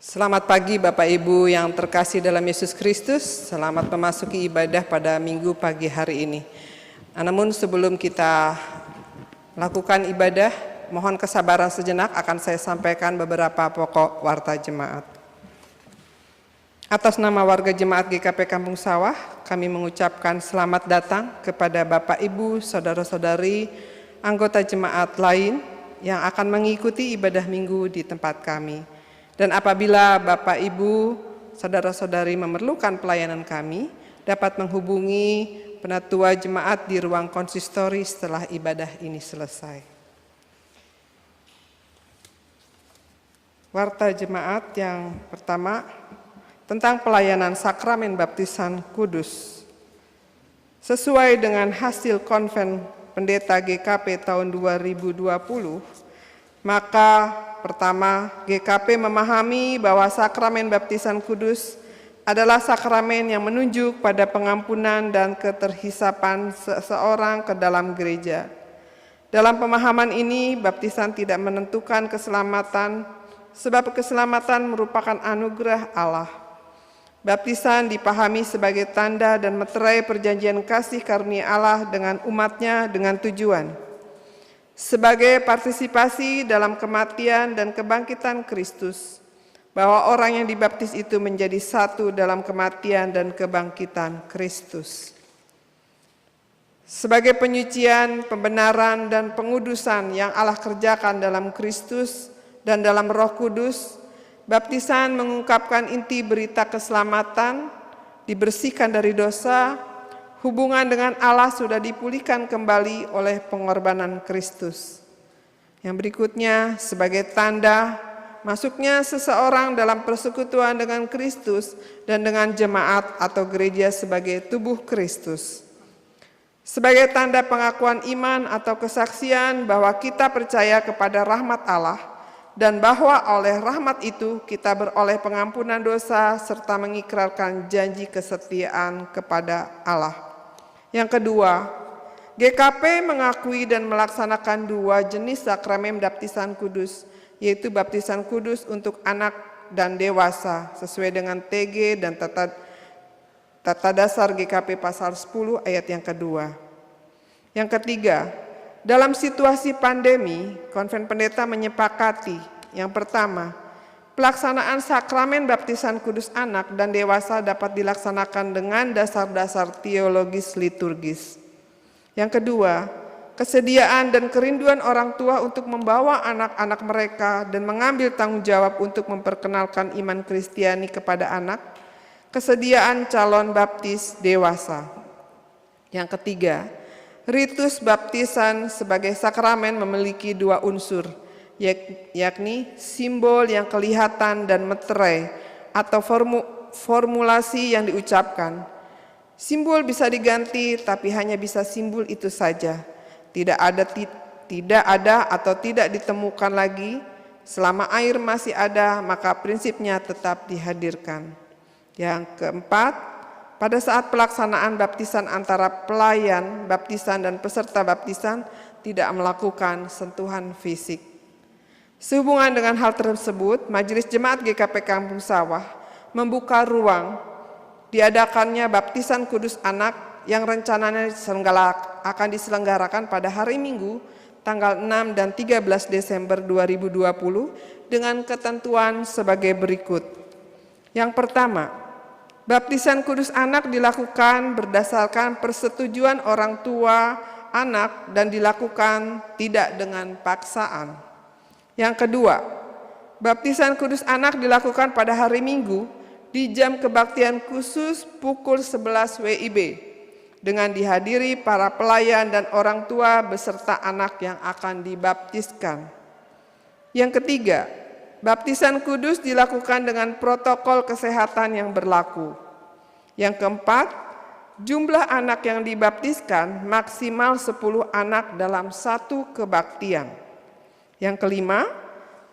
Selamat pagi Bapak Ibu yang terkasih dalam Yesus Kristus. Selamat memasuki ibadah pada minggu pagi hari ini. Namun sebelum kita lakukan ibadah, mohon kesabaran sejenak, akan saya sampaikan beberapa pokok warta jemaat. Atas nama warga jemaat GKP Kampung Sawah, kami mengucapkan selamat datang kepada Bapak Ibu, saudara-saudari, anggota jemaat lain yang akan mengikuti ibadah minggu di tempat kami. Dan apabila Bapak Ibu, saudara-saudari memerlukan pelayanan kami, dapat menghubungi penatua jemaat di ruang konsistori setelah ibadah ini selesai. Warta jemaat yang pertama, tentang pelayanan sakramen baptisan kudus. Sesuai dengan hasil konven pendeta GKP tahun 2020, maka pertama, GKP memahami bahwa sakramen baptisan kudus adalah sakramen yang menunjuk pada pengampunan dan keterhisapan seseorang ke dalam gereja. Dalam pemahaman ini, baptisan tidak menentukan keselamatan, sebab keselamatan merupakan anugerah Allah. Baptisan dipahami sebagai tanda dan meterai perjanjian kasih karunia Allah dengan umatnya dengan tujuan sebagai partisipasi dalam kematian dan kebangkitan Kristus, bahwa orang yang dibaptis itu menjadi satu dalam kematian dan kebangkitan Kristus. Sebagai penyucian, pembenaran, dan pengudusan yang Allah kerjakan dalam Kristus dan dalam Roh Kudus, baptisan mengungkapkan inti berita keselamatan, dibersihkan dari dosa, hubungan dengan Allah sudah dipulihkan kembali oleh pengorbanan Kristus. Yang berikutnya, sebagai tanda masuknya seseorang dalam persekutuan dengan Kristus dan dengan jemaat atau gereja sebagai tubuh Kristus. Sebagai tanda pengakuan iman atau kesaksian bahwa kita percaya kepada rahmat Allah dan bahwa oleh rahmat itu kita beroleh pengampunan dosa serta mengikrarkan janji kesetiaan kepada Allah. Yang kedua, GKP mengakui dan melaksanakan dua jenis sakramen baptisan kudus, yaitu baptisan kudus untuk anak dan dewasa sesuai dengan TG dan tata dasar GKP pasal 10 ayat yang kedua. Yang ketiga, dalam situasi pandemi, konven pendeta menyepakati yang pertama, pelaksanaan sakramen baptisan kudus anak dan dewasa dapat dilaksanakan dengan dasar-dasar teologis liturgis. Yang kedua, kesediaan dan kerinduan orang tua untuk membawa anak-anak mereka dan mengambil tanggung jawab untuk memperkenalkan iman Kristiani kepada anak, kesediaan calon baptis dewasa. Yang ketiga, ritus baptisan sebagai sakramen memiliki dua unsur, yakni simbol yang kelihatan dan meterai atau formulasi yang diucapkan. Simbol bisa diganti, tapi hanya bisa simbol itu saja. Tidak ada atau tidak ditemukan lagi. Selama air masih ada, maka prinsipnya tetap dihadirkan. Yang keempat, pada saat pelaksanaan baptisan antara pelayan baptisan dan peserta baptisan tidak melakukan sentuhan fisik. Sehubungan dengan hal tersebut, Majelis Jemaat GKP Kampung Sawah membuka ruang diadakannya baptisan kudus anak yang rencananya akan diselenggarakan pada hari Minggu tanggal 6 dan 13 Desember 2020 dengan ketentuan sebagai berikut. Yang pertama, baptisan kudus anak dilakukan berdasarkan persetujuan orang tua anak dan dilakukan tidak dengan paksaan. Yang kedua, baptisan kudus anak dilakukan pada hari Minggu di jam kebaktian khusus pukul 11 WIB dengan dihadiri para pelayan dan orang tua beserta anak yang akan dibaptiskan. Yang ketiga, baptisan kudus dilakukan dengan protokol kesehatan yang berlaku. Yang keempat, jumlah anak yang dibaptiskan maksimal 10 anak dalam satu kebaktian. Yang kelima,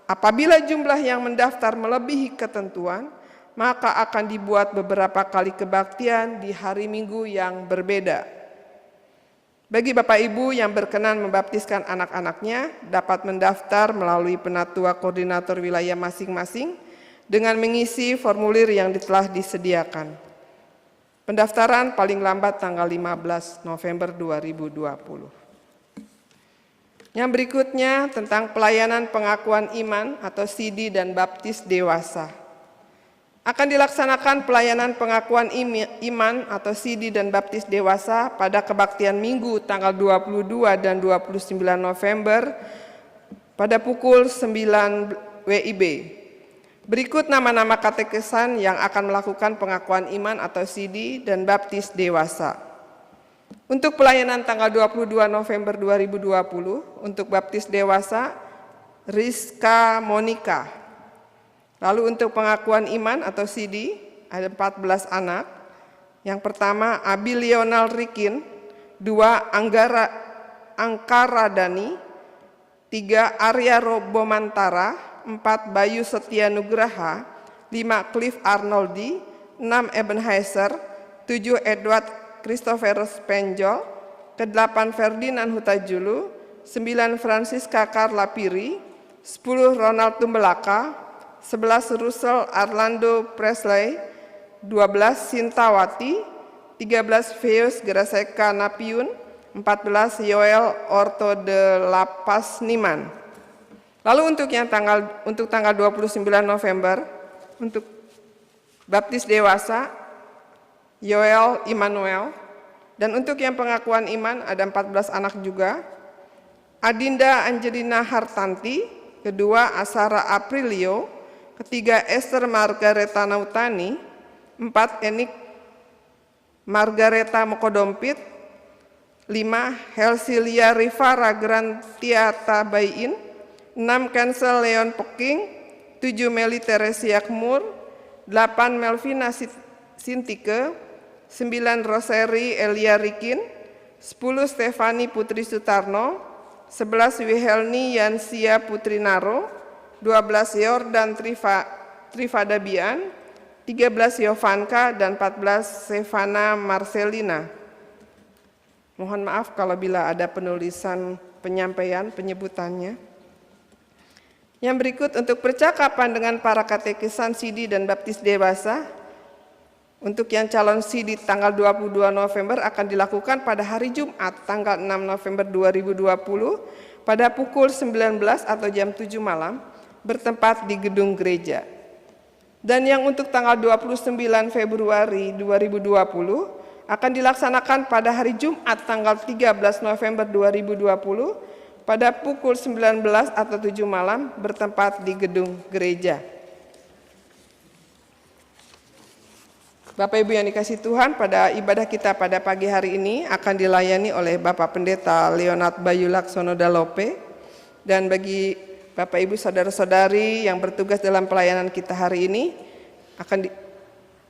apabila jumlah yang mendaftar melebihi ketentuan, maka akan dibuat beberapa kali kebaktian di hari Minggu yang berbeda. Bagi Bapak Ibu yang berkenan membaptiskan anak-anaknya, dapat mendaftar melalui penatua koordinator wilayah masing-masing dengan mengisi formulir yang telah disediakan. Pendaftaran paling lambat tanggal 15 November 2020. Yang berikutnya tentang pelayanan pengakuan iman atau CD dan baptis dewasa. Akan dilaksanakan pelayanan pengakuan iman atau CD dan baptis dewasa pada kebaktian Minggu tanggal 22 dan 29 November pada pukul 9 WIB. Berikut nama-nama katekesan yang akan melakukan pengakuan iman atau CD dan baptis dewasa. Untuk pelayanan tanggal 22 November 2020, untuk baptis dewasa, Rizka Monika. Lalu untuk pengakuan iman atau CD, ada 14 anak. Yang pertama, Abi Lionel Rikin, 2 Angkara Dani, 3 Arya Robomantara, 4 Bayu Setia Nugraha, 5 Cliff Arnoldi, 6 Ebenezer, 7 Edward Christopherus Penjol, ke-8 Ferdinand Hutajulu, 9 Francisca Carla Piri, 10 Ronald Tumbelaka, 11 Russell Arlando Presley, 12 Sintawati, 13 Feus Graseka Napiun, 14 Yoel Orto de Lapas Niman. Lalu untuk tanggal 29 November, untuk baptis dewasa, Yoel Immanuel, dan untuk yang pengakuan iman ada 14 anak juga, Adinda Angelina Hartanti, kedua Asara Aprilio, ketiga Esther Margareta Nautani, 4 Enik Margareta Mokodompit, 5 Helsilia Rifara Grantiata Bayin, 6 Cancel Leon Peking, 7 Meli Teresia Kmur, 8 Melvina Sintike, 9 Roseri Elia Rikin, 10 Stefani Putri Sutarno, 11 Wihelni Yansia Putri Naro, 12 Yordan Trifadabian, 13 Yovanka, dan 14 Stefana Marcelina. Mohon maaf kalau bila ada penulisan penyampaian penyebutannya. Yang berikut untuk percakapan dengan para katekisan CD dan baptis dewasa. Untuk yang calon CD tanggal 22 November akan dilakukan pada hari Jumat tanggal 6 November 2020 pada pukul 19 atau jam 7 malam bertempat di gedung gereja. Dan yang untuk tanggal 29 Februari 2020 akan dilaksanakan pada hari Jumat tanggal 13 November 2020 pada pukul 19 atau 7 malam bertempat di gedung gereja. Bapak Ibu yang dikasihi Tuhan, pada ibadah kita pada pagi hari ini akan dilayani oleh Bapak Pendeta Leonard Bayu Laksono Dalope, dan bagi Bapak Ibu saudara-saudari yang bertugas dalam pelayanan kita hari ini,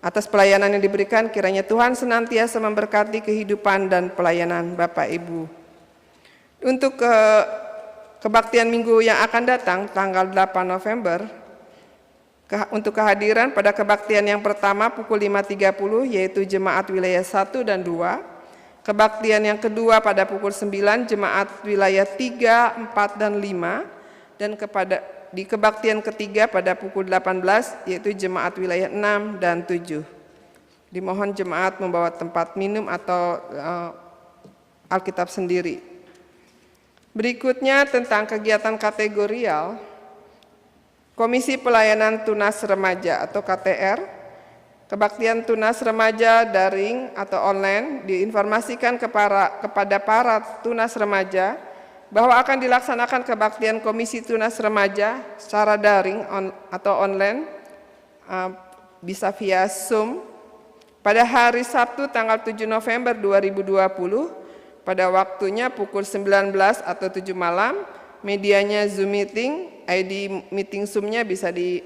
atas pelayanan yang diberikan kiranya Tuhan senantiasa memberkati kehidupan dan pelayanan Bapak Ibu. Untuk kebaktian minggu yang akan datang tanggal 8 November, untuk kehadiran pada kebaktian yang pertama pukul 5.30 yaitu jemaat wilayah 1 dan 2, kebaktian yang kedua pada pukul 9 jemaat wilayah 3, 4, dan 5, dan di kebaktian ketiga pada pukul 18 yaitu jemaat wilayah 6 dan 7. Dimohon jemaat membawa tempat minum atau Alkitab sendiri. Berikutnya tentang kegiatan kategorial, Komisi Pelayanan Tunas Remaja atau KTR, kebaktian tunas remaja daring atau online diinformasikan kepada para tunas remaja bahwa akan dilaksanakan kebaktian Komisi Tunas Remaja secara daring atau online, bisa via Zoom, pada hari Sabtu tanggal 7 November 2020 pada waktunya pukul 19 atau 7 malam, medianya Zoom Meeting. ID meeting Zoom-nya bisa di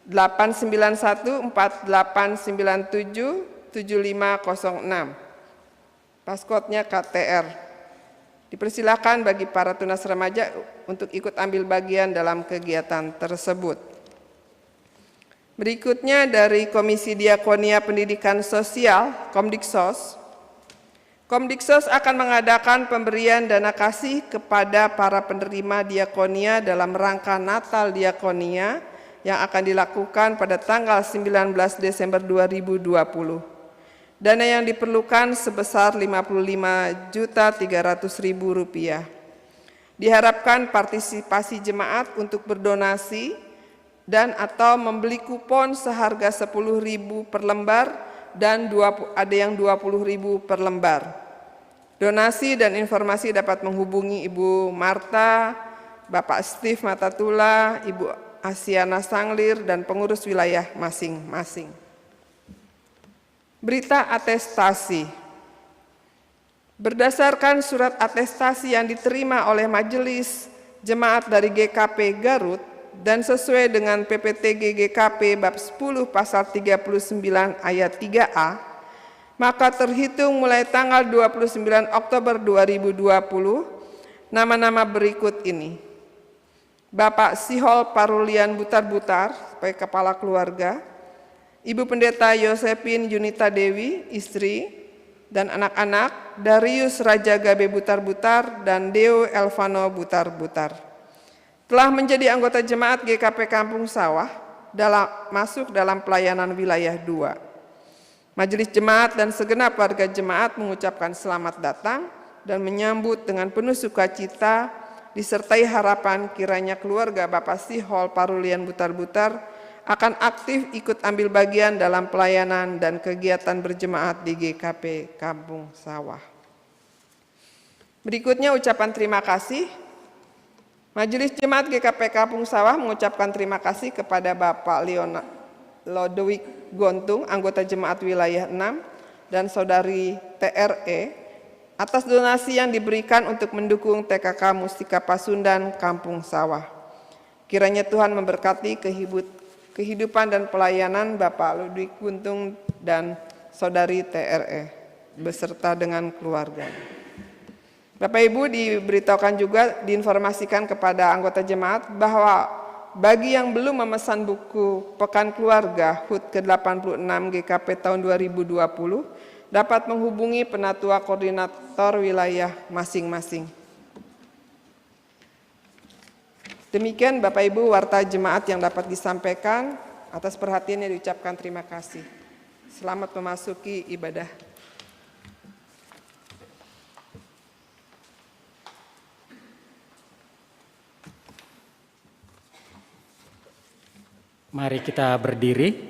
89148977506. Passcode-nya KTR. Dipersilakan bagi para tunas remaja untuk ikut ambil bagian dalam kegiatan tersebut. Berikutnya dari Komisi Diakonia Pendidikan Sosial, Komdiksos. Komdiksos akan mengadakan pemberian dana kasih kepada para penerima diakonia dalam rangka Natal Diakonia yang akan dilakukan pada tanggal 19 Desember 2020. Dana yang diperlukan sebesar Rp55.300.000. Diharapkan partisipasi jemaat untuk berdonasi dan atau membeli kupon seharga Rp10.000 per lembar dan ada yang Rp20.000 per lembar. Donasi dan informasi dapat menghubungi Ibu Marta, Bapak Steve Matatula, Ibu Asiana Sanglir, dan pengurus wilayah masing-masing. Berita atestasi. Berdasarkan surat atestasi yang diterima oleh Majelis Jemaat dari GKP Garut dan sesuai dengan PPTG GKP bab 10 pasal 39 ayat 3A, maka terhitung mulai tanggal 29 Oktober 2020, nama-nama berikut ini. Bapak Sihol Parulian Butar-Butar sebagai kepala keluarga, Ibu Pendeta Yosepin Yunita Dewi, istri, dan anak-anak Darius Raja Gabe Butar-Butar dan Deo Elvano Butar-Butar. Telah menjadi anggota jemaat GKP Kampung Sawah masuk dalam pelayanan wilayah 2. Majelis Jemaat dan segenap warga jemaat mengucapkan selamat datang dan menyambut dengan penuh sukacita disertai harapan kiranya keluarga Bapak Sihol Parulian Butar-Butar akan aktif ikut ambil bagian dalam pelayanan dan kegiatan berjemaat di GKP Kampung Sawah. Berikutnya ucapan terima kasih. Majelis Jemaat GKP Kampung Sawah mengucapkan terima kasih kepada Bapak Lodewijk Gontung, anggota Jemaat Wilayah 6, dan Saudari TRE, atas donasi yang diberikan untuk mendukung TKK Mustika Pasundan Kampung Sawah. Kiranya Tuhan memberkati kehidupan dan pelayanan Bapak Lodewijk Gontung dan Saudari TRE, beserta dengan keluarga. Bapak Ibu, diberitahukan juga, diinformasikan kepada anggota jemaat bahwa bagi yang belum memesan buku Pekan Keluarga HUT ke-86 GKP tahun 2020, dapat menghubungi penatua koordinator wilayah masing-masing. Demikian Bapak Ibu warta jemaat yang dapat disampaikan. Atas perhatiannya diucapkan terima kasih. Selamat memasuki ibadah. Mari kita berdiri.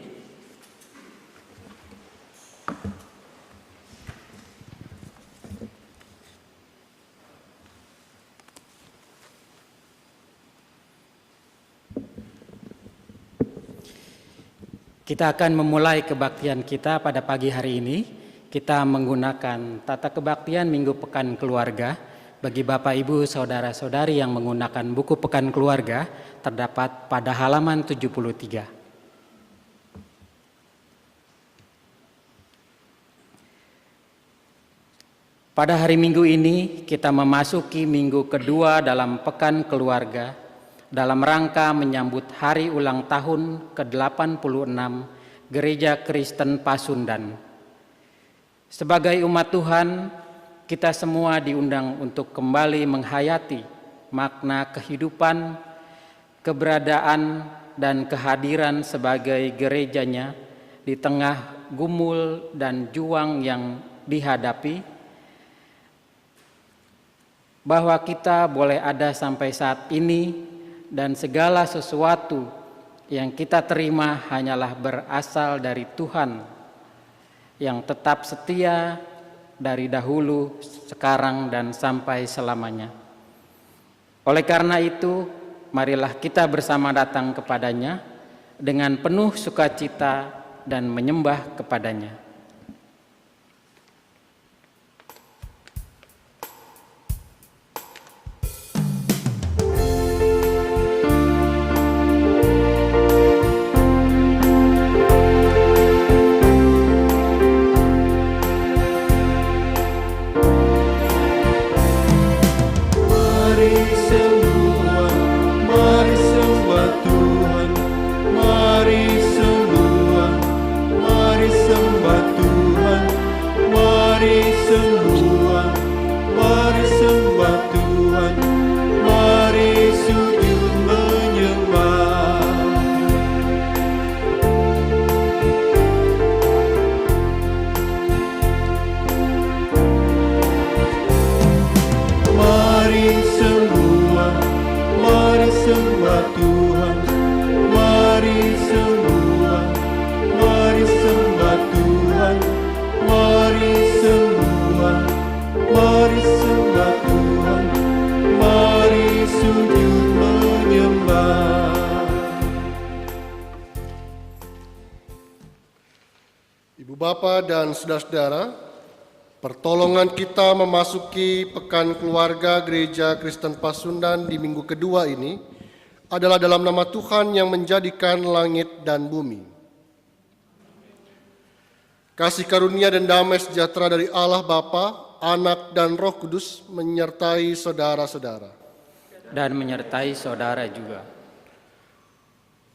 Kita akan memulai kebaktian kita pada pagi hari ini. Kita menggunakan tata kebaktian Minggu Pekan Keluarga. Bagi Bapak Ibu Saudara-saudari yang menggunakan buku Pekan Keluarga, terdapat pada halaman 73. Pada hari Minggu ini kita memasuki minggu kedua dalam Pekan Keluarga dalam rangka menyambut hari ulang tahun ke-86 Gereja Kristen Pasundan. Sebagai umat Tuhan, kita semua diundang untuk kembali menghayati makna kehidupan, keberadaan, dan kehadiran sebagai gerejanya di tengah gumul dan juang yang dihadapi, bahwa kita boleh ada sampai saat ini dan segala sesuatu yang kita terima hanyalah berasal dari Tuhan yang tetap setia dari dahulu, sekarang, dan sampai selamanya. Oleh karena itu, marilah kita bersama datang kepadanya dengan penuh sukacita dan menyembah kepadanya. Mari sembah Bapak dan saudara-saudara, pertolongan kita memasuki Pekan Keluarga Gereja Kristen Pasundan di minggu kedua ini adalah dalam nama Tuhan yang menjadikan langit dan bumi. Kasih karunia dan damai sejahtera dari Allah Bapa, Anak dan Roh Kudus menyertai saudara-saudara. Dan menyertai saudara juga.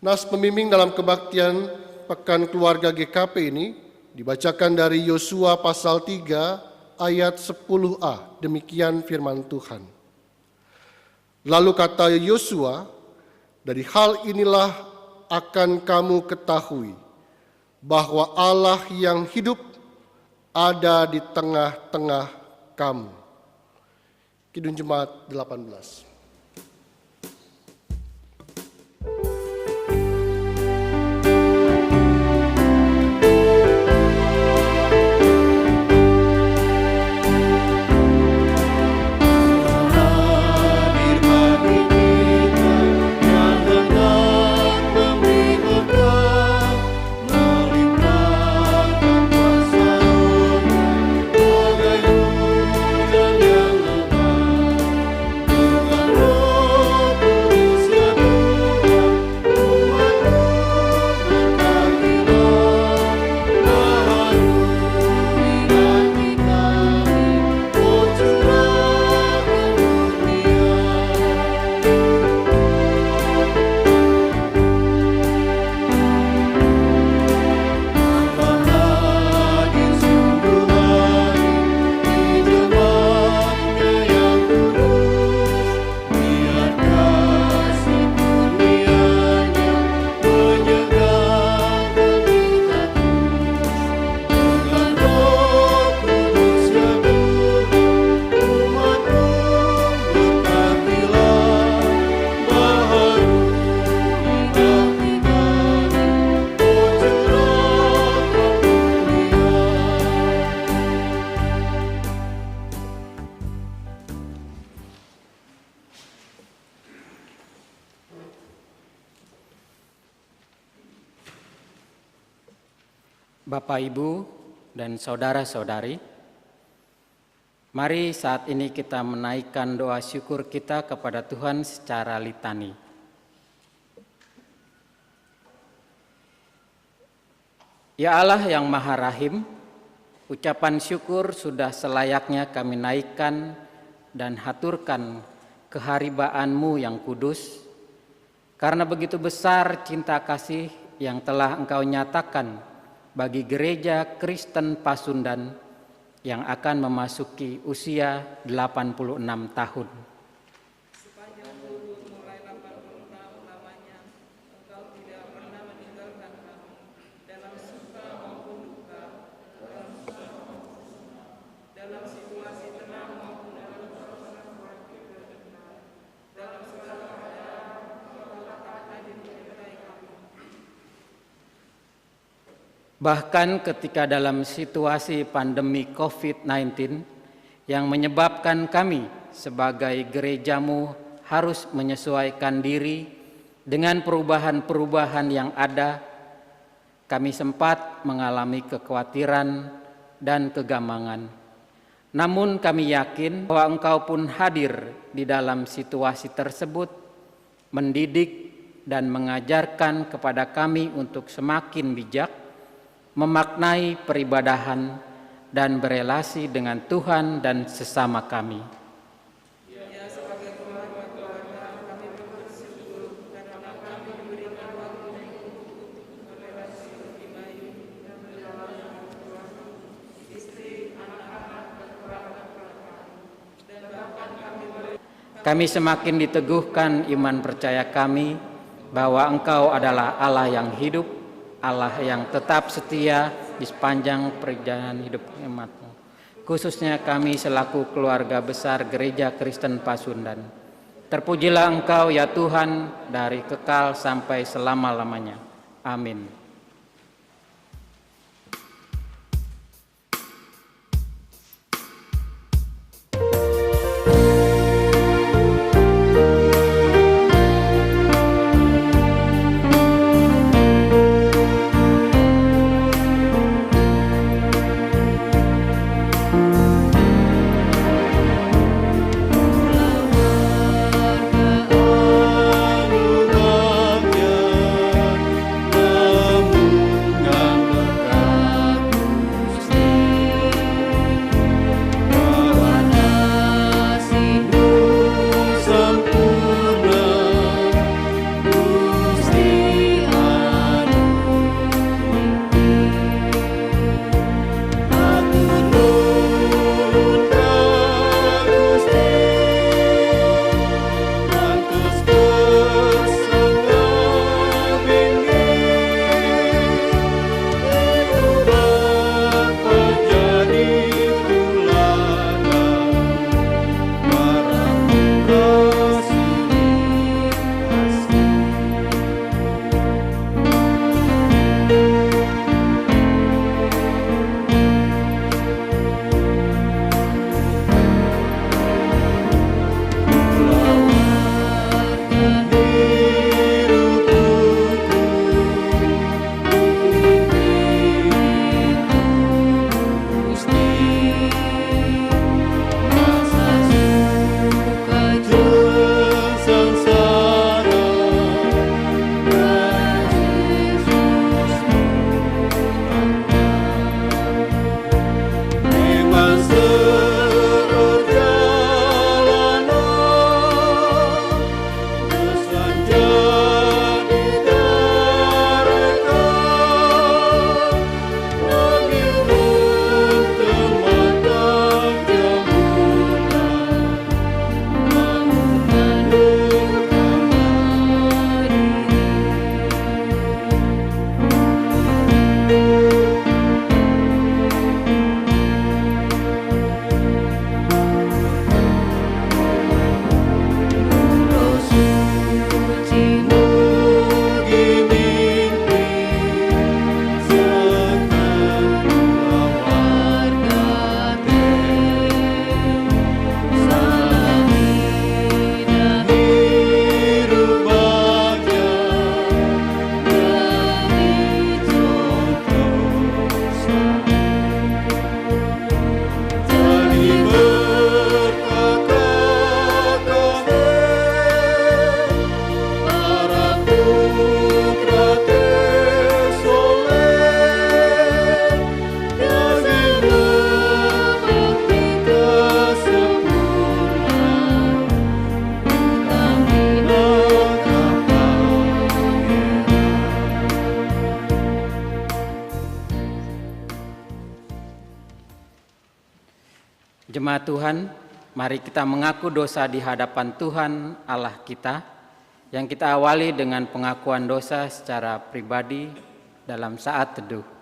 Nas pembimbing dalam kebaktian Pekan Keluarga GKP ini dibacakan dari Yosua pasal 3 ayat 10a. Demikian firman Tuhan. Lalu kata Yosua, dari hal inilah akan kamu ketahui bahwa Allah yang hidup ada di tengah-tengah kamu. Kidung Jemaat 18. Bapak, Ibu, dan saudara-saudari, mari saat ini kita menaikkan doa syukur kita kepada Tuhan secara litani. Ya Allah yang Maha Rahim, ucapan syukur sudah selayaknya kami naikkan dan haturkan keharibaanmu yang kudus, karena begitu besar cinta kasih yang telah Engkau nyatakan bagi Gereja Kristen Pasundan yang akan memasuki usia 86 tahun. Sepanjang dulu mulai 80 tahun lamanya, Engkau tidak pernah meninggalkan kami dalam suka maupun duka, dalam situasi tenang maupun dalam segala keadaan, Engkau tetap hadir menyertai kami. Bahkan ketika dalam situasi pandemi COVID-19 yang menyebabkan kami sebagai gerejamu harus menyesuaikan diri dengan perubahan-perubahan yang ada, kami sempat mengalami kekhawatiran dan kegamangan. Namun kami yakin bahwa Engkau pun hadir di dalam situasi tersebut, mendidik dan mengajarkan kepada kami untuk semakin bijak, memaknai peribadahan dan berelasi dengan Tuhan dan sesama kami. Ya, sebagai keluarga, kami bersyukur karena kami diberikan waktu untuk berelasi lebih baik dengan istri, anak-anak, dan kerabat-kerabat. Dan bahkan Kami semakin diteguhkan iman percaya kami bahwa Engkau adalah Allah yang hidup, Allah yang tetap setia di sepanjang perjalanan hidup umat-Mu. Khususnya kami selaku keluarga besar Gereja Kristen Pasundan. Terpujilah Engkau ya Tuhan dari kekal sampai selama-lamanya. Amin. Jemaat Tuhan, mari kita mengaku dosa di hadapan Tuhan Allah kita, yang kita awali dengan pengakuan dosa secara pribadi dalam saat teduh.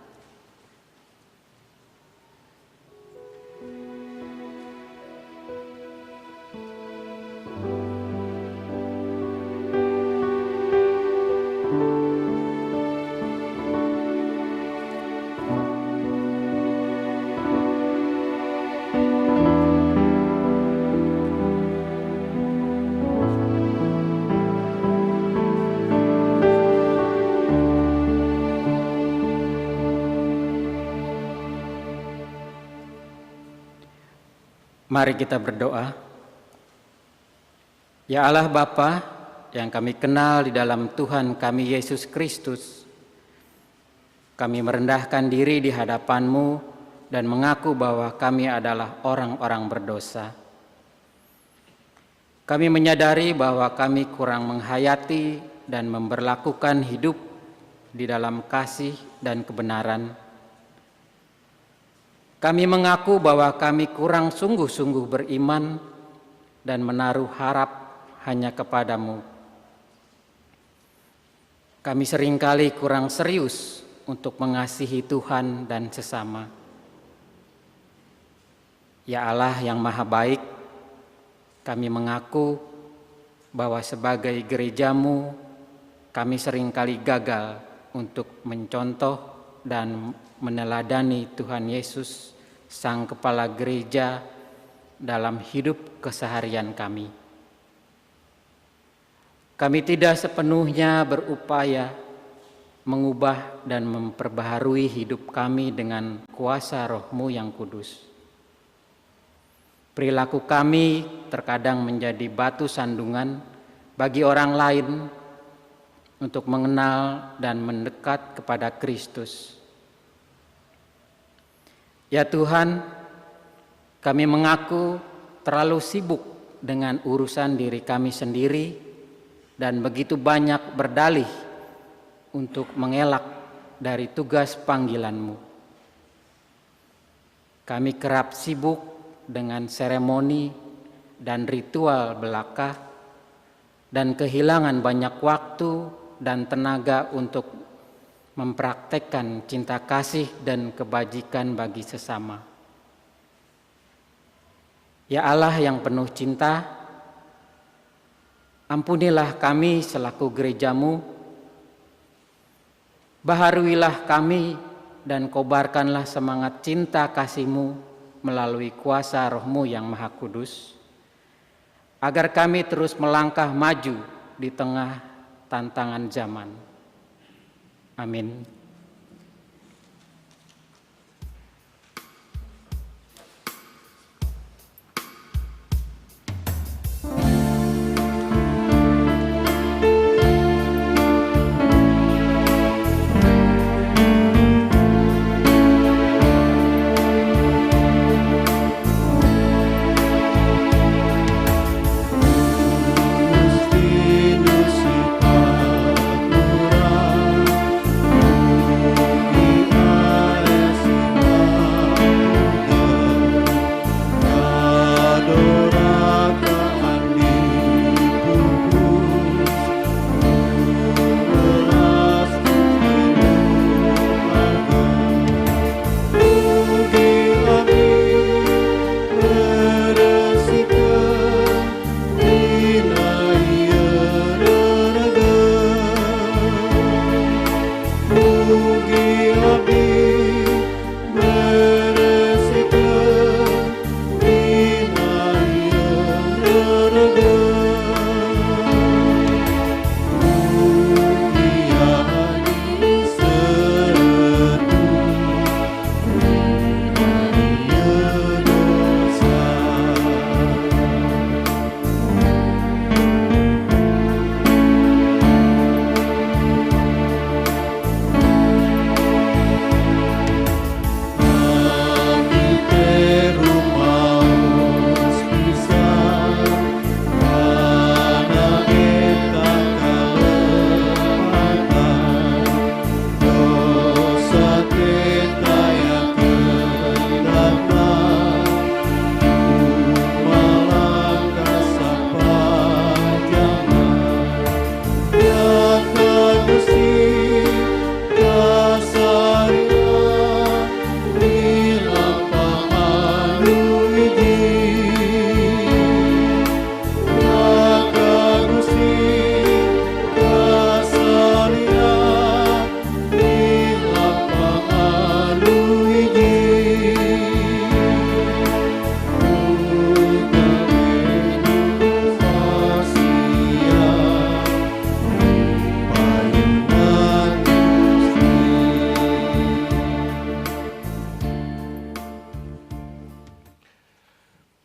Mari kita berdoa. Ya Allah Bapa yang kami kenal di dalam Tuhan kami Yesus Kristus, kami merendahkan diri di hadapan-Mu dan mengaku bahwa kami adalah orang-orang berdosa. Kami menyadari bahwa kami kurang menghayati dan memberlakukan hidup di dalam kasih dan kebenaran. Kami mengaku bahwa kami kurang sungguh-sungguh beriman dan menaruh harap hanya kepadamu. Kami seringkali kurang serius untuk mengasihi Tuhan dan sesama. Ya Allah yang Maha Baik, kami mengaku bahwa sebagai gereja-Mu, kami seringkali gagal untuk mencontoh dan meneladani Tuhan Yesus, Sang Kepala Gereja, dalam hidup keseharian kami. Kami tidak sepenuhnya berupaya mengubah dan memperbaharui hidup kami dengan kuasa Roh-Mu yang kudus. Perilaku kami terkadang menjadi batu sandungan bagi orang lain untuk mengenal dan mendekat kepada Kristus. Ya Tuhan, kami mengaku terlalu sibuk dengan urusan diri kami sendiri dan begitu banyak berdalih untuk mengelak dari tugas panggilan-Mu. Kami kerap sibuk dengan seremoni dan ritual belaka dan kehilangan banyak waktu dan tenaga untuk mempraktekkan cinta kasih dan kebajikan bagi sesama. Ya Allah yang penuh cinta, ampunilah kami selaku gereja-Mu, baharuilah kami dan kobarkanlah semangat cinta kasih-Mu melalui kuasa Roh-Mu yang Maha Kudus, agar kami terus melangkah maju di tengah tantangan zaman. Amin. Agustinus Hipagura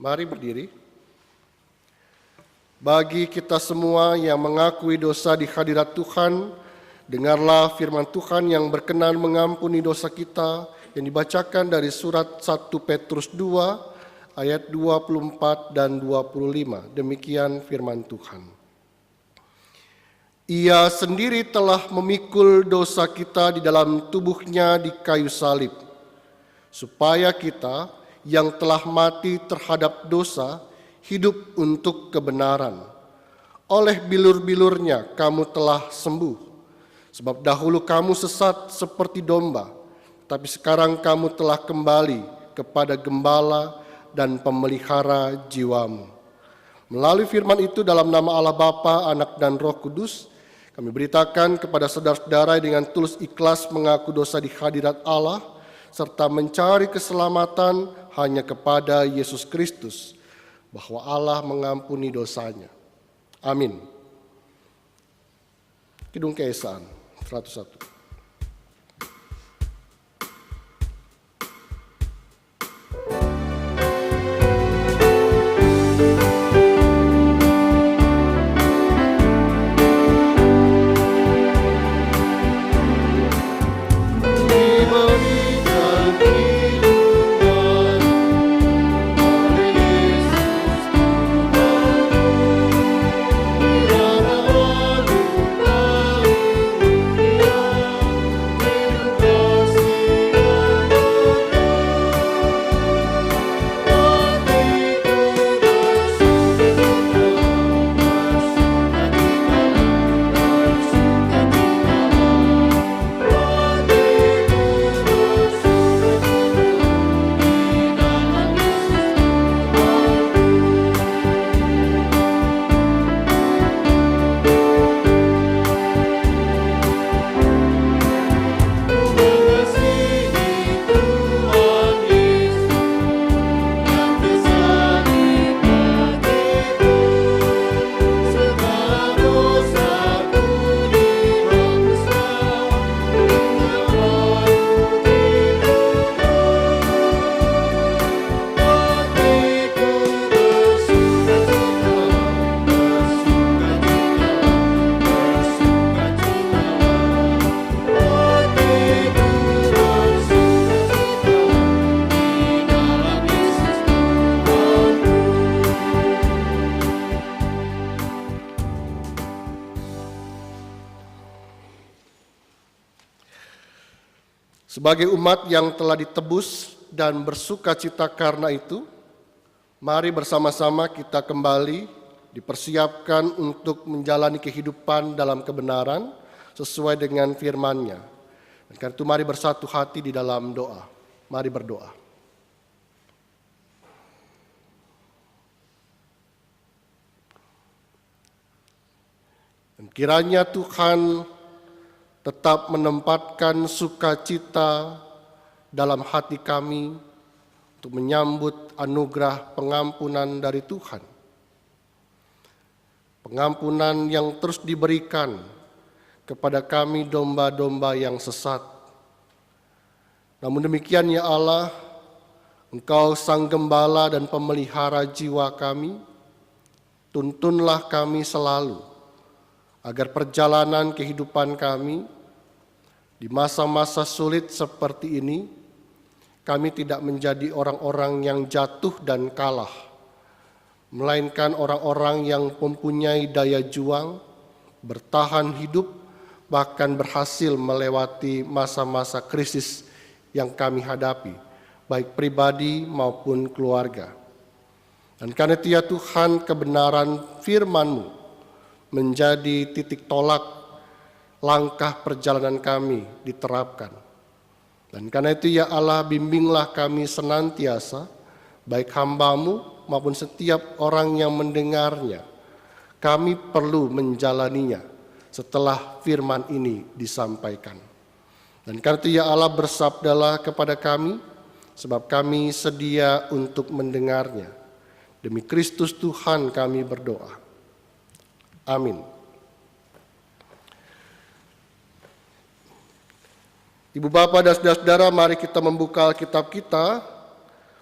Mari berdiri. Bagi kita semua yang mengakui dosa di hadirat Tuhan, dengarlah firman Tuhan yang berkenan mengampuni dosa kita yang dibacakan dari surat 1 Petrus 2 ayat 24 dan 25. Demikian firman Tuhan. Ia sendiri telah memikul dosa kita di dalam tubuhnya di kayu salib, supaya kita yang telah mati terhadap dosa hidup untuk kebenaran. Oleh bilur-bilurnya kamu telah sembuh, sebab dahulu kamu sesat seperti domba, tapi sekarang kamu telah kembali kepada gembala dan pemelihara jiwamu. Melalui firman itu dalam nama Allah Bapa, Anak dan Roh Kudus, kami beritakan kepada saudara-saudara dengan tulus ikhlas mengaku dosa di hadirat Allah, serta mencari keselamatan hanya kepada Yesus Kristus, bahwa Allah mengampuni dosanya. Amin. Kidung Keesaan 101. Sebagai umat yang telah ditebus dan bersuka cita karena itu, mari bersama-sama kita kembali dipersiapkan untuk menjalani kehidupan dalam kebenaran sesuai dengan firman-Nya. Dan karena itu mari bersatu hati di dalam doa. Mari berdoa. Dan kiranya Tuhan tetap menempatkan sukacita dalam hati kami untuk menyambut anugerah pengampunan dari Tuhan. Pengampunan yang terus diberikan kepada kami domba-domba yang sesat. Namun demikian ya Allah, Engkau Sang Gembala dan pemelihara jiwa kami, tuntunlah kami selalu agar perjalanan kehidupan kami di masa-masa sulit seperti ini, kami tidak menjadi orang-orang yang jatuh dan kalah, melainkan orang-orang yang mempunyai daya juang, bertahan hidup, bahkan berhasil melewati masa-masa krisis yang kami hadapi, baik pribadi maupun keluarga. Dan karena itu ya Tuhan, kebenaran firman-Mu menjadi titik tolak langkah perjalanan kami diterapkan. Dan karena itu ya Allah, bimbinglah kami senantiasa, baik hamba-Mu maupun setiap orang yang mendengarnya. Kami perlu menjalaninya setelah firman ini disampaikan. Dan karena itu ya Allah, bersabdalah kepada kami, sebab kami sedia untuk mendengarnya. Demi Kristus Tuhan kami berdoa. Amin. Ibu bapak dan saudara-saudara, mari kita membuka Alkitab kita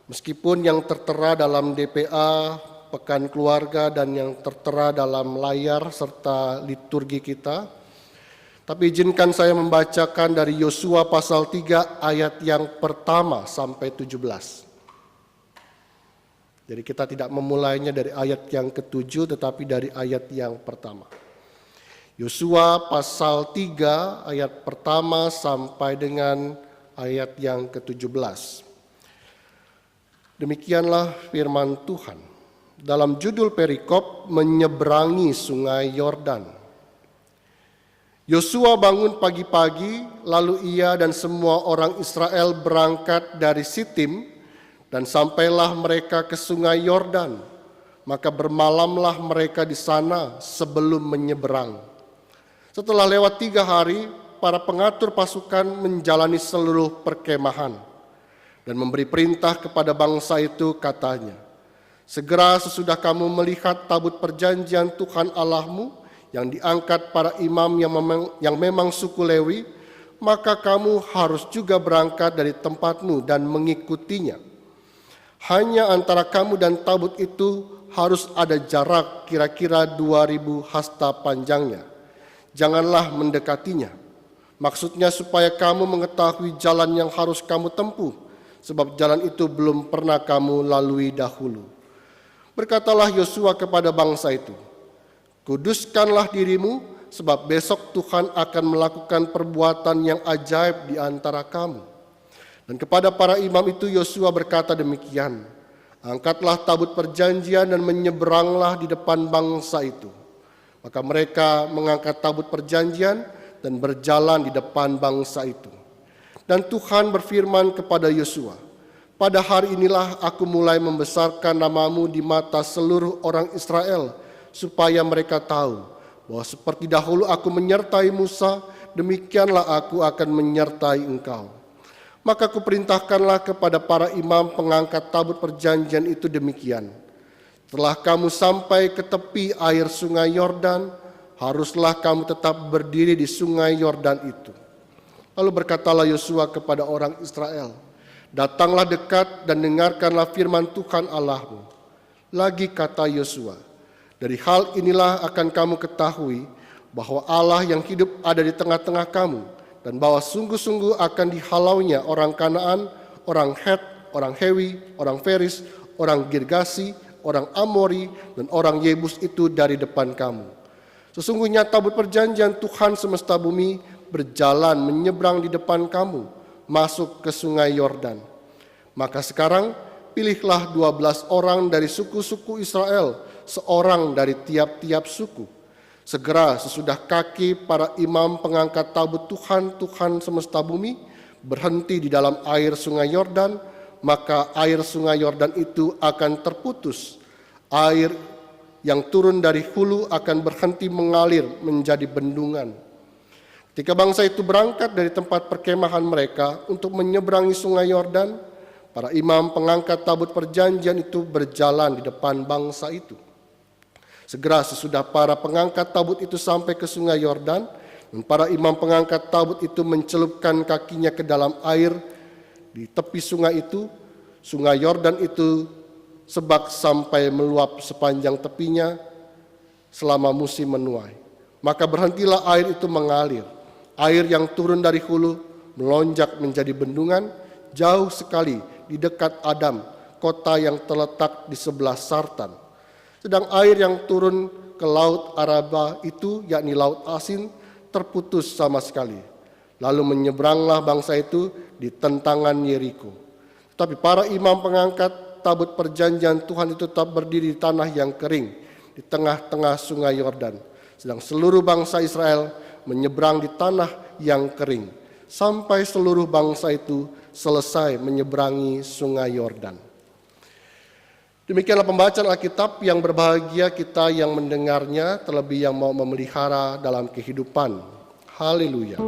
Meskipun yang tertera dalam DPA, Pekan Keluarga, dan yang tertera dalam layar serta liturgi kita, tapi izinkan saya membacakan dari Yosua pasal 3 ayat yang pertama sampai 17. Jadi kita tidak memulainya dari ayat yang ke-7 tetapi dari ayat yang pertama. Yosua pasal 3 ayat pertama sampai dengan ayat yang ke-17. Demikianlah firman Tuhan. Dalam judul perikop, menyeberangi sungai Yordan. Yosua bangun pagi-pagi, lalu ia dan semua orang Israel berangkat dari Sitim, dan sampailah mereka ke sungai Yordan. Maka bermalamlah mereka di sana sebelum menyeberang. Setelah lewat 3 hari, para pengatur pasukan menjalani seluruh perkemahan dan memberi perintah kepada bangsa itu, katanya, segera sesudah kamu melihat tabut perjanjian Tuhan Allahmu yang diangkat para imam yang memang suku Lewi, maka kamu harus juga berangkat dari tempatmu dan mengikutinya. Hanya antara kamu dan tabut itu harus ada jarak kira-kira 2000 hasta panjangnya. Janganlah mendekatinya. Maksudnya supaya kamu mengetahui jalan yang harus kamu tempuh, sebab jalan itu belum pernah kamu lalui dahulu. Berkatalah Yosua kepada bangsa itu, kuduskanlah dirimu, sebab besok Tuhan akan melakukan perbuatan yang ajaib di antara kamu. Dan kepada para imam itu Yosua berkata demikian, angkatlah tabut perjanjian dan menyeberanglah di depan bangsa itu. Maka mereka mengangkat tabut perjanjian dan berjalan di depan bangsa itu. Dan Tuhan berfirman kepada Yosua, pada hari inilah aku mulai membesarkan namamu di mata seluruh orang Israel, supaya mereka tahu bahwa seperti dahulu aku menyertai Musa, demikianlah aku akan menyertai engkau. Maka kuperintahkanlah kepada para imam pengangkat tabut perjanjian itu demikian. Setelah kamu sampai ke tepi air sungai Yordan, haruslah kamu tetap berdiri di sungai Yordan itu. Lalu berkatalah Yosua kepada orang Israel, datanglah dekat dan dengarkanlah firman Tuhan Allahmu. Lagi kata Yosua, dari hal inilah akan kamu ketahui bahwa Allah yang hidup ada di tengah-tengah kamu, dan bahwa sungguh-sungguh akan dihalaunya orang Kanaan, orang Het, orang Hewi, orang Feris, orang Girgasi, orang Amori, dan orang Yebus itu dari depan kamu. Sesungguhnya tabut perjanjian Tuhan semesta bumi berjalan menyeberang di depan kamu, masuk ke sungai Yordan. Maka sekarang pilihlah 12 orang dari suku-suku Israel, seorang dari tiap-tiap suku. Segera sesudah kaki para imam pengangkat tabut Tuhan semesta bumi berhenti di dalam air sungai Yordan, maka air sungai Yordan itu akan terputus. Air yang turun dari hulu akan berhenti mengalir menjadi bendungan. Ketika bangsa itu berangkat dari tempat perkemahan mereka untuk menyeberangi sungai Yordan, para imam pengangkat tabut perjanjian itu berjalan di depan bangsa itu. Segera sesudah para pengangkat tabut itu sampai ke sungai Yordan, dan para imam pengangkat tabut itu mencelupkan kakinya ke dalam air di tepi sungai itu, sungai Yordan itu sebak sampai meluap sepanjang tepinya selama musim menuai. Maka berhentilah air itu mengalir. Air yang turun dari hulu melonjak menjadi bendungan jauh sekali di dekat Adam, kota yang terletak di sebelah Sartan. Sedang air yang turun ke laut Araba itu, yakni laut asin, terputus sama sekali. Lalu menyeberanglah bangsa itu di tentangan Yeriko. Tetapi para imam pengangkat tabut perjanjian Tuhan itu tetap berdiri di tanah yang kering, di tengah-tengah sungai Yordan. Sedang seluruh bangsa Israel menyeberang di tanah yang kering, sampai seluruh bangsa itu selesai menyeberangi sungai Yordan. Demikianlah pembacaan Alkitab. Yang berbahagia kita yang mendengarnya, terlebih yang mau memelihara dalam kehidupan. Haleluya.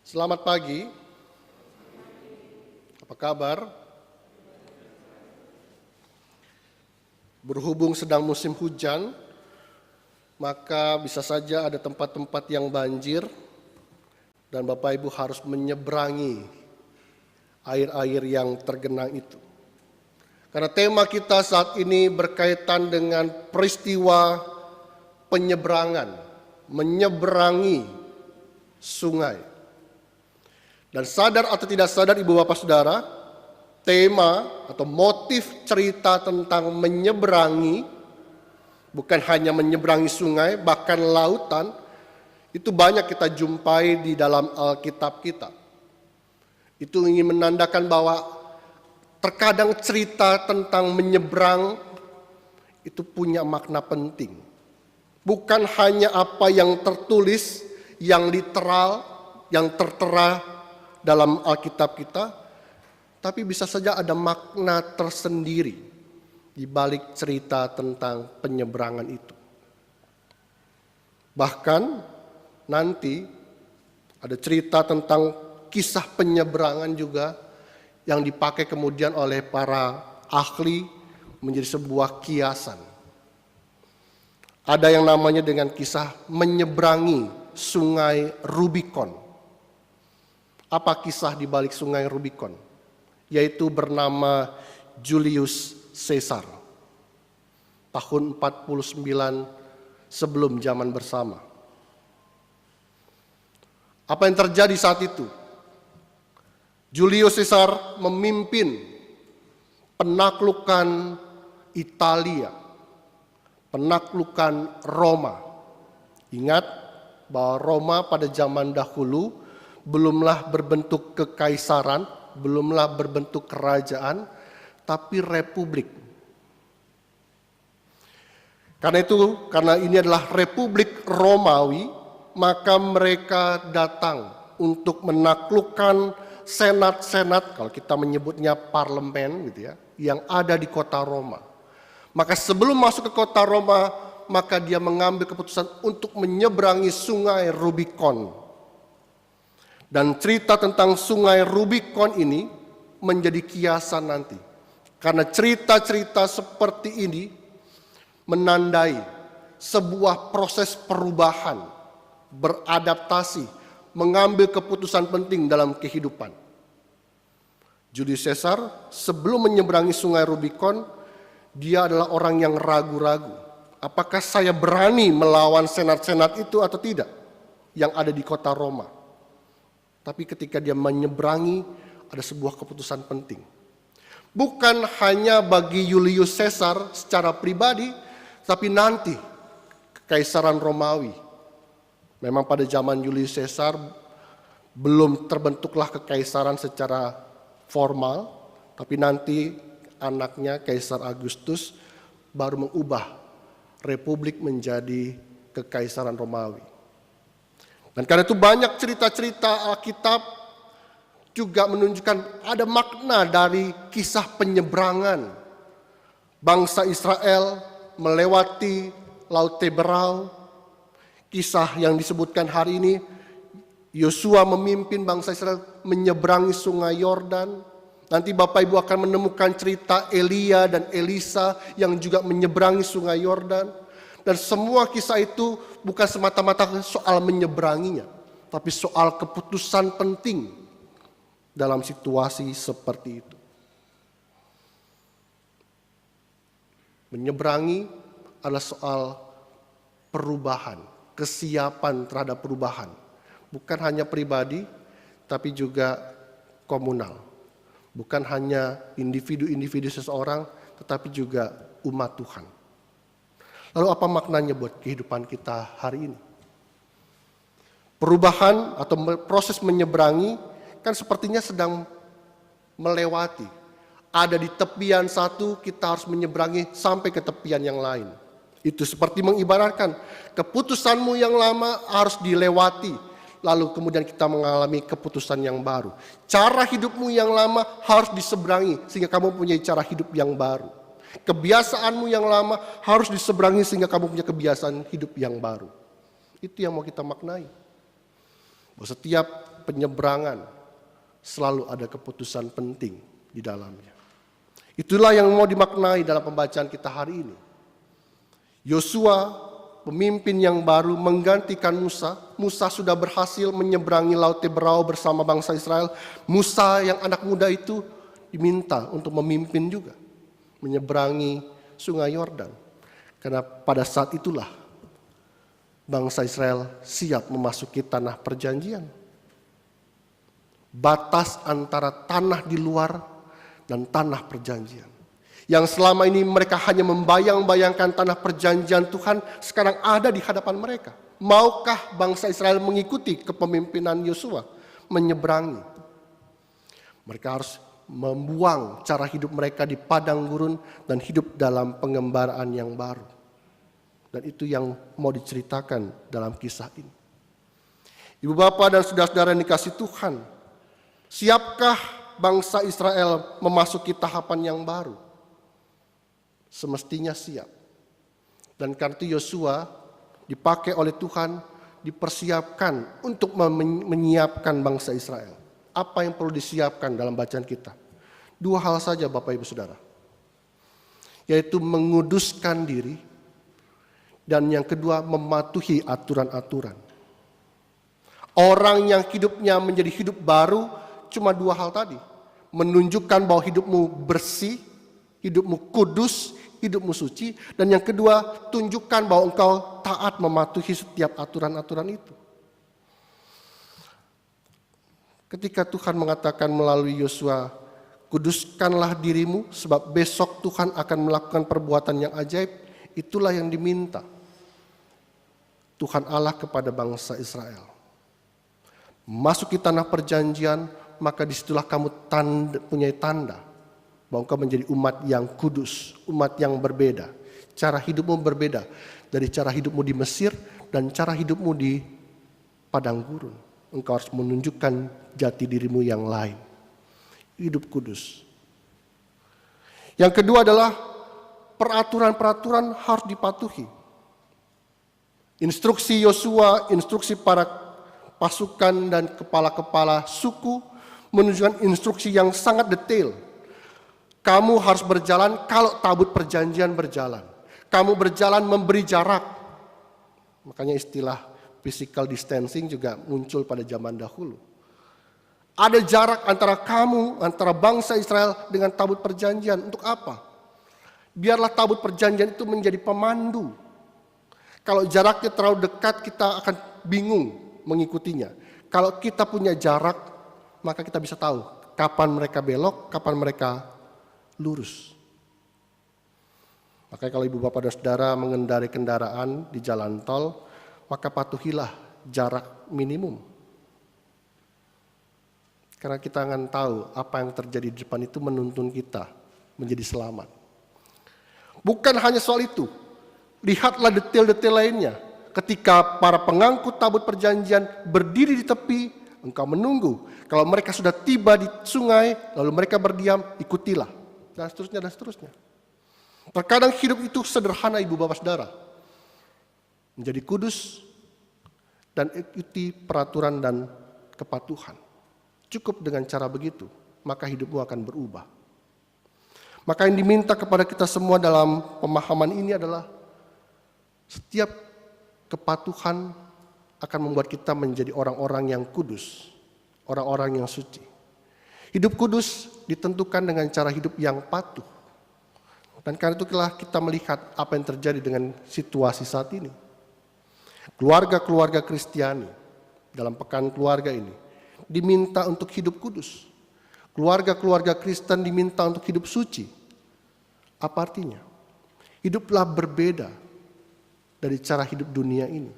Selamat pagi. Apa kabar? Berhubung sedang musim hujan, maka bisa saja ada tempat-tempat yang banjir dan Bapak Ibu harus menyeberangi air-air yang tergenang itu. Karena tema kita saat ini berkaitan dengan peristiwa penyeberangan, menyeberangi sungai. Dan sadar atau tidak sadar Ibu Bapak Saudara, tema atau motif cerita tentang menyeberangi, bukan hanya menyeberangi sungai, bahkan lautan, itu banyak kita jumpai di dalam Alkitab kita. Itu ingin menandakan bahwa terkadang cerita tentang menyeberang itu punya makna penting. Bukan hanya apa yang tertulis, yang literal, yang tertera dalam Alkitab kita, tapi bisa saja ada makna tersendiri di balik cerita tentang penyeberangan itu. Bahkan nanti ada cerita tentang kisah penyeberangan juga yang dipakai kemudian oleh para ahli menjadi sebuah kiasan. Ada yang namanya dengan kisah menyeberangi sungai Rubicon. Apa kisah di balik sungai Rubicon? Yaitu bernama Julius Caesar. Tahun 49 sebelum zaman bersama. Apa yang terjadi saat itu? Julius Caesar memimpin penaklukan Italia, penaklukan Roma. Ingat bahwa Roma pada zaman dahulu belumlah berbentuk kekaisaran, belumlah berbentuk kerajaan, tapi republik. Karena ini adalah Republik Romawi, maka mereka datang untuk menaklukkan senat-senat, kalau kita menyebutnya parlemen gitu ya, yang ada di kota Roma. Maka sebelum masuk ke kota Roma, maka dia mengambil keputusan untuk menyeberangi sungai Rubicon. Dan cerita tentang sungai Rubicon ini menjadi kiasan nanti. Karena cerita-cerita seperti ini menandai sebuah proses perubahan, beradaptasi, mengambil keputusan penting dalam kehidupan. Julius Caesar sebelum menyeberangi sungai Rubicon, dia adalah orang yang ragu-ragu. Apakah saya berani melawan senat-senat itu atau tidak yang ada di kota Roma? Tapi ketika dia menyeberangi, ada sebuah keputusan penting. Bukan hanya bagi Julius Caesar secara pribadi, tapi nanti Kekaisaran Romawi. Memang pada zaman Julius Caesar belum terbentuklah kekaisaran secara formal, tapi nanti anaknya Kaisar Agustus baru mengubah republik menjadi Kekaisaran Romawi. Dan karena itu banyak cerita-cerita Alkitab juga menunjukkan ada makna dari kisah penyeberangan bangsa Israel melewati Laut Teberau. Kisah yang disebutkan hari ini, Yosua memimpin bangsa Israel menyeberangi sungai Yordan. Nanti Bapak Ibu akan menemukan cerita Elia dan Elisa yang juga menyeberangi sungai Yordan. Dan semua kisah itu bukan semata-mata soal menyeberanginya, tapi soal keputusan penting dalam situasi seperti itu. Menyeberangi adalah soal perubahan, kesiapan terhadap perubahan. Bukan hanya pribadi, tapi juga komunal. Bukan hanya individu-individu seseorang, tetapi juga umat Tuhan. Lalu apa maknanya buat kehidupan kita hari ini? Perubahan atau proses menyeberangi kan sepertinya sedang melewati. Ada di tepian satu, kita harus menyeberangi sampai ke tepian yang lain. Itu seperti mengibaratkan keputusanmu yang lama harus dilewati. Lalu kemudian kita mengalami keputusan yang baru. Cara hidupmu yang lama harus diseberangi sehingga kamu punya cara hidup yang baru. Kebiasaanmu yang lama harus diseberangi sehingga kamu punya kebiasaan hidup yang baru. Itu yang mau kita maknai. Bahwa setiap penyeberangan selalu ada keputusan penting di dalamnya. Itulah yang mau dimaknai dalam pembacaan kita hari ini. Yosua, pemimpin yang baru, menggantikan Musa. Musa sudah berhasil menyeberangi Laut Teberau bersama bangsa Israel. Musa yang anak muda itu diminta untuk memimpin juga, menyeberangi Sungai Yordan. Karena pada saat itulah bangsa Israel siap memasuki tanah perjanjian. Batas antara tanah di luar dan tanah perjanjian. Yang selama ini mereka hanya membayang-bayangkan tanah perjanjian Tuhan sekarang ada di hadapan mereka. Maukah bangsa Israel mengikuti kepemimpinan Yosua menyeberangi? Mereka harus membuang cara hidup mereka di padang gurun dan hidup dalam pengembaraan yang baru. Dan itu yang mau diceritakan dalam kisah ini. Ibu bapak dan saudara-saudara yang dikasih Tuhan, siapkah bangsa Israel memasuki tahapan yang baru? Semestinya siap. Dan karena itu Yosua dipakai oleh Tuhan, dipersiapkan untuk menyiapkan bangsa Israel. Apa yang perlu disiapkan dalam bacaan kita? 2 hal saja Bapak Ibu Saudara. Yaitu menguduskan diri, dan yang kedua mematuhi aturan-aturan. Orang yang hidupnya menjadi hidup baru cuma 2 hal tadi. Menunjukkan bahwa hidupmu bersih, hidupmu kudus, hidupmu suci. Dan yang kedua, tunjukkan bahwa engkau taat mematuhi setiap aturan-aturan itu. Ketika Tuhan mengatakan melalui Yosua, kuduskanlah dirimu sebab besok Tuhan akan melakukan perbuatan yang ajaib. Itulah yang diminta Tuhan Allah kepada bangsa Israel. Masuki tanah perjanjian, maka disitulah kamu punya tanda bahwa engkau menjadi umat yang kudus, umat yang berbeda. Cara hidupmu berbeda dari cara hidupmu di Mesir dan cara hidupmu di padang gurun. Engkau harus menunjukkan jati dirimu yang lain. Hidup kudus. Yang kedua adalah peraturan-peraturan harus dipatuhi. Instruksi Yosua, instruksi para pasukan dan kepala-kepala suku menunjukkan instruksi yang sangat detail. Kamu harus berjalan kalau tabut perjanjian berjalan. Kamu berjalan memberi jarak. Makanya istilah physical distancing juga muncul pada zaman dahulu. Ada jarak antara kamu, antara bangsa Israel dengan tabut perjanjian. Untuk apa? Biarlah tabut perjanjian itu menjadi pemandu. Kalau jaraknya terlalu dekat, kita akan bingung mengikutinya. Kalau kita punya jarak, maka kita bisa tahu kapan mereka belok, kapan mereka lurus. Makanya kalau ibu bapak dan saudara mengendarai kendaraan di jalan tol, maka patuhilah jarak minimum. Karena kita akan tahu apa yang terjadi di depan itu menuntun kita menjadi selamat. Bukan hanya soal itu, lihatlah detail-detail lainnya. Ketika para pengangkut tabut perjanjian berdiri di tepi, engkau menunggu. Kalau mereka sudah tiba di sungai, lalu mereka berdiam, ikutilah. Dan seterusnya, dan seterusnya. Terkadang hidup itu sederhana ibu bapak saudara. Menjadi kudus dan ikuti peraturan dan kepatuhan. Cukup dengan cara begitu, maka hidupmu akan berubah. Maka yang diminta kepada kita semua dalam pemahaman ini adalah setiap kepatuhan akan membuat kita menjadi orang-orang yang kudus, orang-orang yang suci. Hidup kudus ditentukan dengan cara hidup yang patuh. Dan karena itulah kita melihat apa yang terjadi dengan situasi saat ini. Keluarga-keluarga Kristiani dalam pekan keluarga ini diminta untuk hidup kudus. Keluarga-keluarga Kristen diminta untuk hidup suci. Apa artinya? Hiduplah berbeda dari cara hidup dunia ini.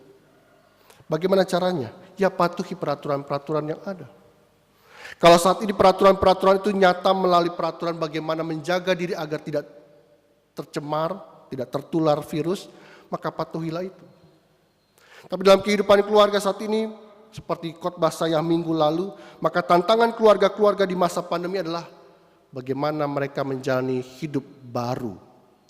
Bagaimana caranya? Ya patuhi peraturan-peraturan yang ada. Kalau saat ini peraturan-peraturan itu nyata melalui peraturan bagaimana menjaga diri agar tidak tercemar, tidak tertular virus, maka patuhilah itu. Tapi dalam kehidupan keluarga saat ini, seperti khotbah saya minggu lalu, maka tantangan keluarga-keluarga di masa pandemi adalah bagaimana mereka menjalani hidup baru,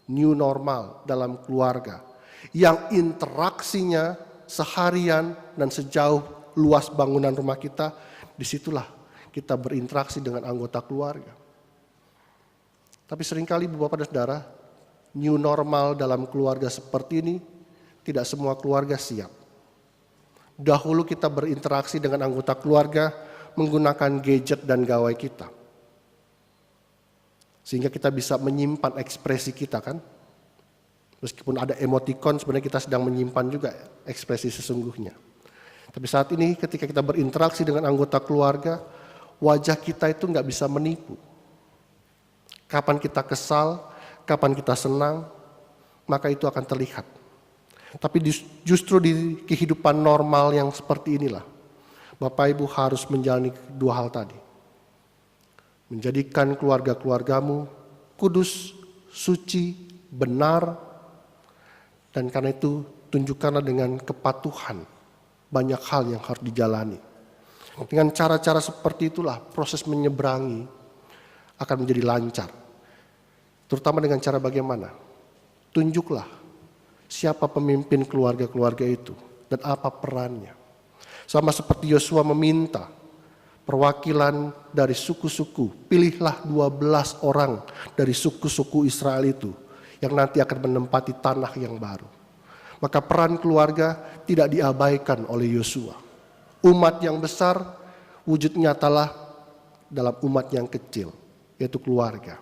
new normal dalam keluarga, yang interaksinya seharian dan sejauh luas bangunan rumah kita, disitulah kita berinteraksi dengan anggota keluarga. Tapi seringkali Ibu Bapak dan Saudara, new normal dalam keluarga seperti ini, tidak semua keluarga siap. Dahulu kita berinteraksi dengan anggota keluarga menggunakan gadget dan gawai kita. Sehingga kita bisa menyimpan ekspresi kita kan. Meskipun ada emoticon, sebenarnya kita sedang menyimpan juga ekspresi sesungguhnya. Tapi saat ini ketika kita berinteraksi dengan anggota keluarga, wajah kita itu nggak bisa menipu. Kapan kita kesal, kapan kita senang, maka itu akan terlihat. Tapi justru di kehidupan normal yang seperti inilah, Bapak Ibu harus menjalani dua hal tadi. Menjadikan keluarga-keluargamu kudus, suci, benar, dan karena itu tunjukkanlah dengan kepatuhan banyak hal yang harus dijalani. Dengan cara-cara seperti itulah proses menyeberangi akan menjadi lancar. Terutama dengan cara bagaimana? Tunjuklah siapa pemimpin keluarga-keluarga itu dan apa perannya. Sama seperti Yosua meminta perwakilan dari suku-suku, pilihlah 12 orang dari suku-suku Israel itu yang nanti akan menempati tanah yang baru. Maka peran keluarga tidak diabaikan oleh Yosua. Umat yang besar wujud nyatalah dalam umat yang kecil, yaitu keluarga.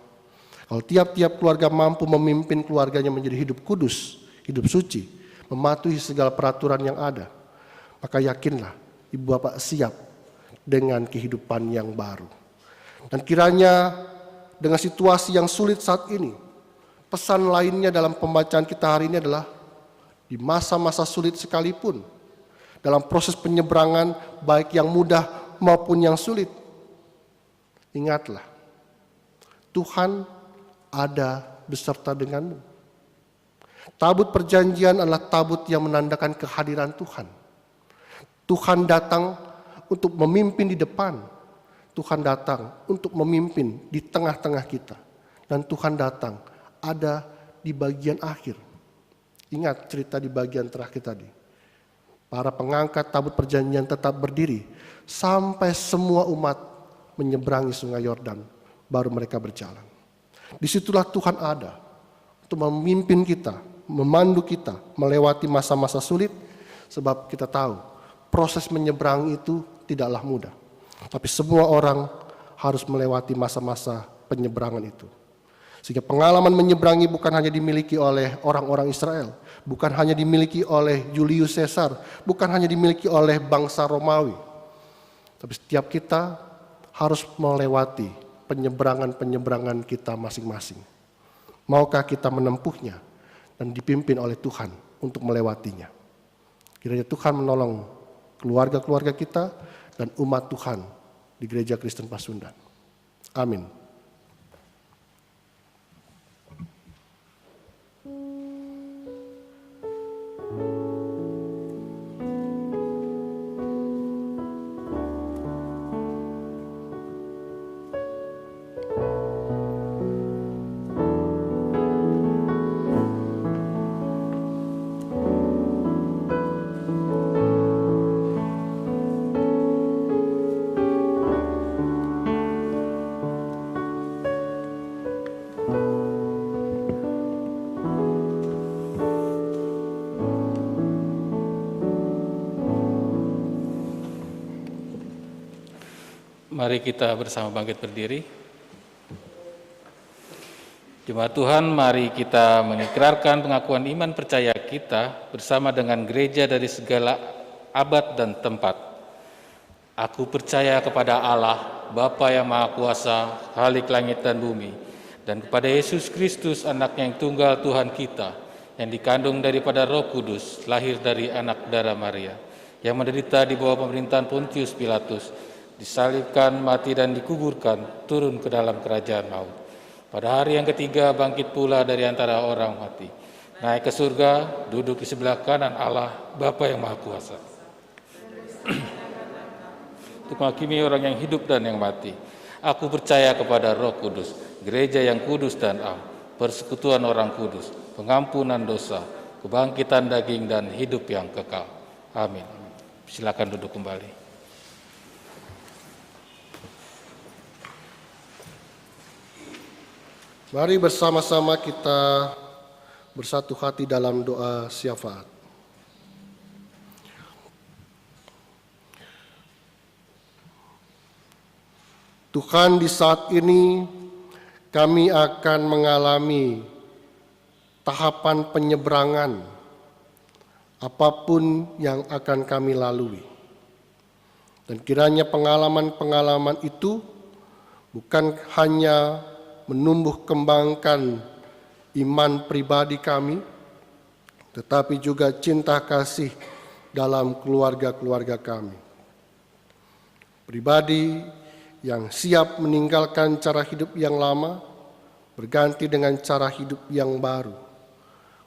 Kalau tiap-tiap keluarga mampu memimpin keluarganya menjadi hidup kudus, hidup suci, mematuhi segala peraturan yang ada, maka yakinlah Ibu Bapak siap dengan kehidupan yang baru. Dan kiranya dengan situasi yang sulit saat ini, pesan lainnya dalam pembacaan kita hari ini adalah di masa-masa sulit sekalipun, dalam proses penyeberangan baik yang mudah maupun yang sulit, ingatlah, Tuhan ada beserta denganmu. Tabut perjanjian adalah tabut yang menandakan kehadiran Tuhan. Tuhan datang untuk memimpin di depan. Tuhan datang untuk memimpin di tengah-tengah kita. Dan Tuhan datang ada di bagian akhir. Ingat cerita di bagian terakhir tadi. Para pengangkat tabut perjanjian tetap berdiri sampai semua umat menyeberangi sungai Yordan, baru mereka berjalan. Disitulah Tuhan ada untuk memimpin kita, memandu kita melewati masa-masa sulit, sebab kita tahu proses menyeberangi itu tidaklah mudah. Tapi semua orang harus melewati masa-masa penyeberangan itu. Sehingga pengalaman menyeberangi bukan hanya dimiliki oleh orang-orang Israel, bukan hanya dimiliki oleh Julius Caesar, bukan hanya dimiliki oleh bangsa Romawi. Tapi setiap kita harus melewati penyeberangan-penyeberangan kita masing-masing. Maukah kita menempuhnya dan dipimpin oleh Tuhan untuk melewatinya? Kiranya Tuhan menolong keluarga-keluarga kita dan umat Tuhan di Gereja Kristen Pasundan. Amin. Mari kita bersama bangkit berdiri. Jemaat Tuhan, mari kita mengikrarkan pengakuan iman percaya kita bersama dengan gereja dari segala abad dan tempat. Aku percaya kepada Allah, Bapa yang Maha Kuasa, Khalik langit dan bumi, dan kepada Yesus Kristus, Anaknya yang tunggal Tuhan kita, yang dikandung daripada Roh Kudus, lahir dari anak darah Maria, yang menderita di bawah pemerintahan Pontius Pilatus, disalibkan, mati dan dikuburkan, turun ke dalam kerajaan maut. Pada hari yang ketiga bangkit pula dari antara orang mati, naik ke surga, duduk di sebelah kanan Allah, Bapa yang Maha Kuasa. Untuk menghakimi orang yang hidup dan yang mati. Aku percaya kepada Roh Kudus, gereja yang kudus dan am, persekutuan orang kudus, pengampunan dosa, kebangkitan daging dan hidup yang kekal. Amin. Silakan duduk kembali. Mari bersama-sama kita bersatu hati dalam doa syafaat. Tuhan, di saat ini kami akan mengalami tahapan penyeberangan apapun yang akan kami lalui. Dan kiranya pengalaman-pengalaman itu bukan hanya menumbuh kembangkan iman pribadi kami, tetapi juga cinta kasih dalam keluarga-keluarga kami. Pribadi yang siap meninggalkan cara hidup yang lama, berganti dengan cara hidup yang baru.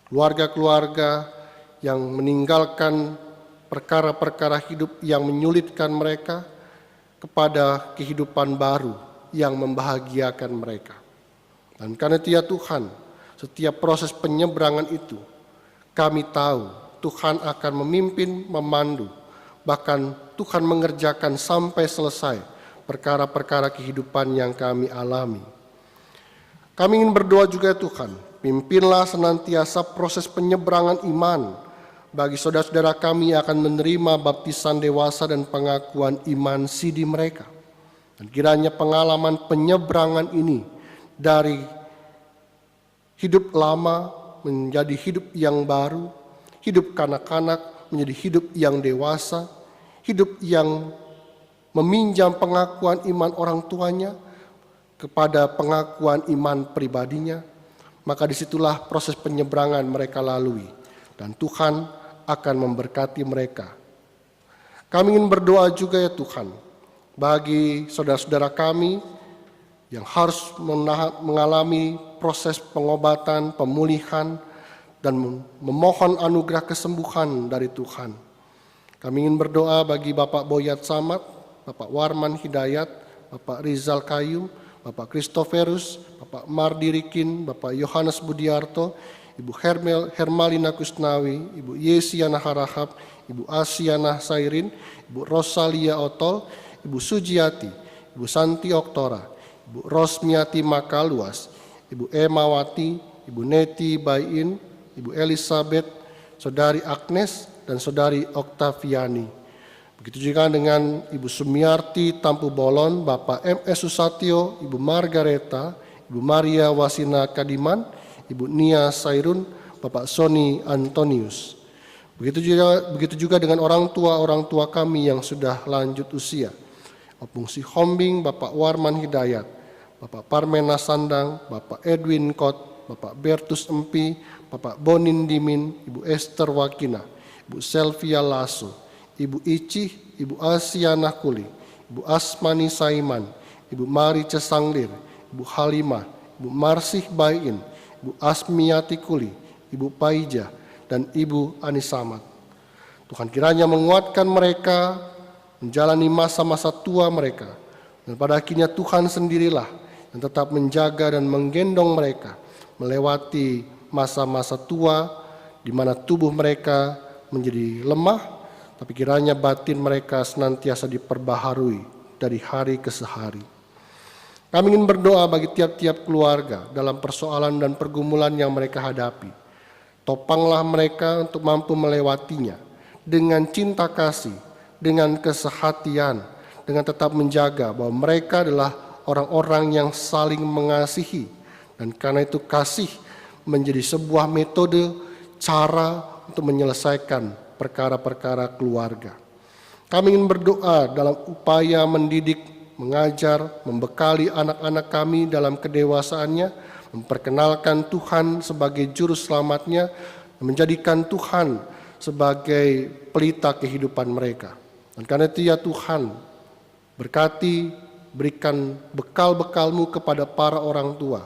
Keluarga-keluarga yang meninggalkan perkara-perkara hidup yang menyulitkan mereka kepada kehidupan baru yang membahagiakan mereka. Dan karena itu ya Tuhan, setiap proses penyeberangan itu, kami tahu Tuhan akan memimpin, memandu, bahkan Tuhan mengerjakan sampai selesai perkara-perkara kehidupan yang kami alami. Kami ingin berdoa juga ya Tuhan, pimpinlah senantiasa proses penyeberangan iman bagi saudara-saudara kami yang akan menerima baptisan dewasa dan pengakuan iman sidi mereka. Dan kiranya pengalaman penyeberangan ini dari hidup lama menjadi hidup yang baru, hidup kanak-kanak menjadi hidup yang dewasa, hidup yang meminjam pengakuan iman orang tuanya kepada pengakuan iman pribadinya, maka disitulah proses penyeberangan mereka lalui. Dan Tuhan akan memberkati mereka. Kami ingin berdoa juga ya Tuhan, bagi saudara-saudara kami yang harus mengalami proses pengobatan, pemulihan, dan memohon anugerah kesembuhan dari Tuhan. Kami ingin berdoa bagi Bapak Boyat Samad, Bapak Warman Hidayat, Bapak Rizal Kayum, Bapak Kristoferus, Bapak Mardi Rikin, Bapak Yohanes Budiarto, Ibu Hermalina Kusnawi, Ibu Yesiana Harahap, Ibu Asiana Sairin, Ibu Rosalia Otol, Ibu Sujiati, Ibu Santi Oktora, Ibu Rosmiati Makaluas, Ibu Emawati, Ibu Neti Bayin, Ibu Elizabeth, Saudari Agnes, dan Saudari Oktaviani. Begitu juga dengan Ibu Sumiarti Tampu Bolon, Bapak M.S. Susatyo, Ibu Margareta, Ibu Maria Wasina Kadiman, Ibu Nia Sairun, Bapak Sony Antonius. Begitu juga dengan orang tua kami yang sudah lanjut usia. Opung Si Hombing, Bapak Warman Hidayat, Bapak Parmena Sandang, Bapak Edwin Kot, Bapak Bertus Empi, Bapak Bonin Dimin, Ibu Esther Wakina, Ibu Selvia Lasso, Ibu Icih, Ibu Asiana Kuli, Ibu Asmani Saiman, Ibu Mari Cesanglir, Ibu Halimah, Ibu Marsih Bayin, Ibu Asmiati Kuli, Ibu Paija, dan Ibu Anisamat. Tuhan kiranya menguatkan mereka menjalani masa-masa tua mereka, dan pada akhirnya Tuhan sendirilah yang tetap menjaga dan menggendong mereka melewati masa-masa tua di mana tubuh mereka menjadi lemah, tapi kiranya batin mereka senantiasa diperbaharui dari hari ke hari. Kami ingin berdoa bagi tiap-tiap keluarga dalam persoalan dan pergumulan yang mereka hadapi. Topanglah mereka untuk mampu melewatinya dengan cinta kasih, dengan kesehatian, dengan tetap menjaga bahwa mereka adalah orang-orang yang saling mengasihi, dan karena itu kasih menjadi sebuah metode cara untuk menyelesaikan perkara-perkara keluarga. Kami ingin berdoa dalam upaya mendidik, mengajar, membekali anak-anak kami dalam kedewasaannya, memperkenalkan Tuhan sebagai juru selamatnya, menjadikan Tuhan sebagai pelita kehidupan mereka. Dan karena itu ya Tuhan, berkati, berikan bekal-bekal-Mu kepada para orang tua,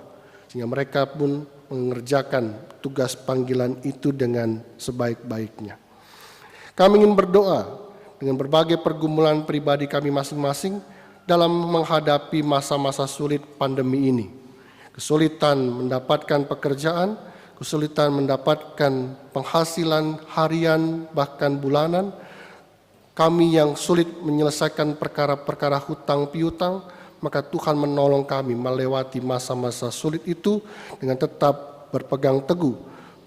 sehingga mereka pun mengerjakan tugas panggilan itu dengan sebaik-baiknya. Kami ingin berdoa dengan berbagai pergumulan pribadi kami masing-masing dalam menghadapi masa-masa sulit pandemi ini. Kesulitan mendapatkan pekerjaan, kesulitan mendapatkan penghasilan harian bahkan bulanan, kami yang sulit menyelesaikan perkara-perkara hutang piutang, maka Tuhan menolong kami melewati masa-masa sulit itu dengan tetap berpegang teguh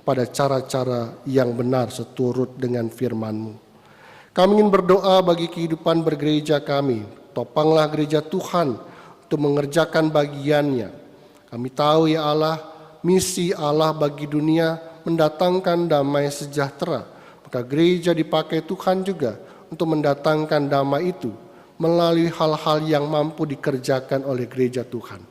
pada cara-cara yang benar seturut dengan firman-Mu. Kami ingin berdoa bagi kehidupan bergereja kami. Topanglah gereja Tuhan untuk mengerjakan bagiannya. Kami tahu ya Allah, misi Allah bagi dunia mendatangkan damai sejahtera. Maka gereja dipakai Tuhan juga untuk mendatangkan damai itu melalui hal-hal yang mampu dikerjakan oleh gereja Tuhan.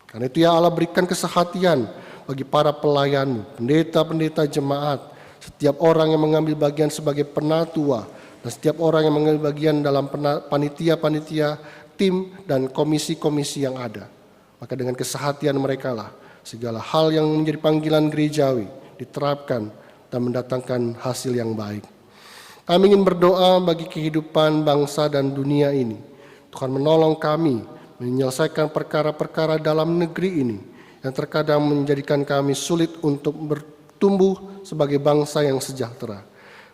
Karena itu ya Allah, berikan kesehatian bagi para pelayan-Mu, pendeta-pendeta jemaat, setiap orang yang mengambil bagian sebagai penatua, dan setiap orang yang mengambil bagian dalam panitia-panitia, tim, dan komisi-komisi yang ada. Maka dengan kesehatian mereka lah segala hal yang menjadi panggilan gerejawi diterapkan dan mendatangkan hasil yang baik. Kami ingin berdoa bagi kehidupan bangsa dan dunia ini. Tuhan menolong kami menyelesaikan perkara-perkara dalam negeri ini yang terkadang menjadikan kami sulit untuk bertumbuh sebagai bangsa yang sejahtera.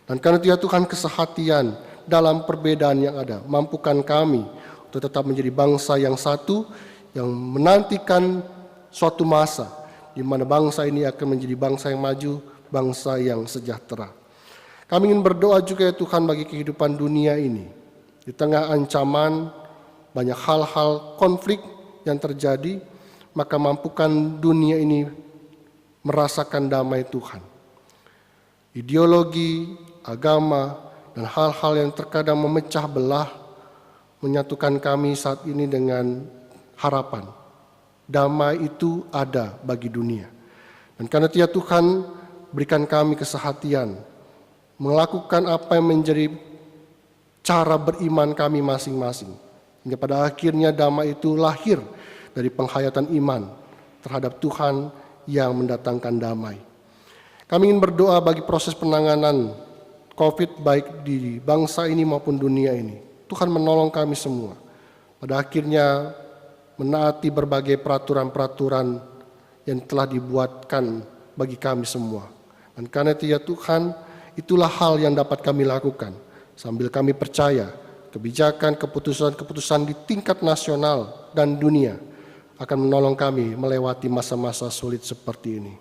Dan karena itu ya Tuhan, kesehatian dalam perbedaan yang ada, mampukan kami untuk tetap menjadi bangsa yang satu, yang menantikan suatu masa di mana bangsa ini akan menjadi bangsa yang maju, bangsa yang sejahtera. Kami ingin berdoa juga ya Tuhan bagi kehidupan dunia ini. Di tengah ancaman, banyak hal-hal konflik yang terjadi, maka mampukan dunia ini merasakan damai Tuhan. Ideologi, agama, dan hal-hal yang terkadang memecah belah menyatukan kami saat ini dengan harapan. Damai itu ada bagi dunia. Dan karena itu ya Tuhan, berikan kami kesehatian melakukan apa yang menjadi cara beriman kami masing-masing. Hingga pada akhirnya damai itu lahir dari penghayatan iman terhadap Tuhan yang mendatangkan damai. Kami ingin berdoa bagi proses penanganan COVID baik di bangsa ini maupun dunia ini. Tuhan menolong kami semua. Pada akhirnya menaati berbagai peraturan-peraturan yang telah dibuatkan bagi kami semua. Dan karena itu ya Tuhan, itulah hal yang dapat kami lakukan. Sambil kami percaya kebijakan, keputusan-keputusan di tingkat nasional dan dunia akan menolong kami melewati masa-masa sulit seperti ini.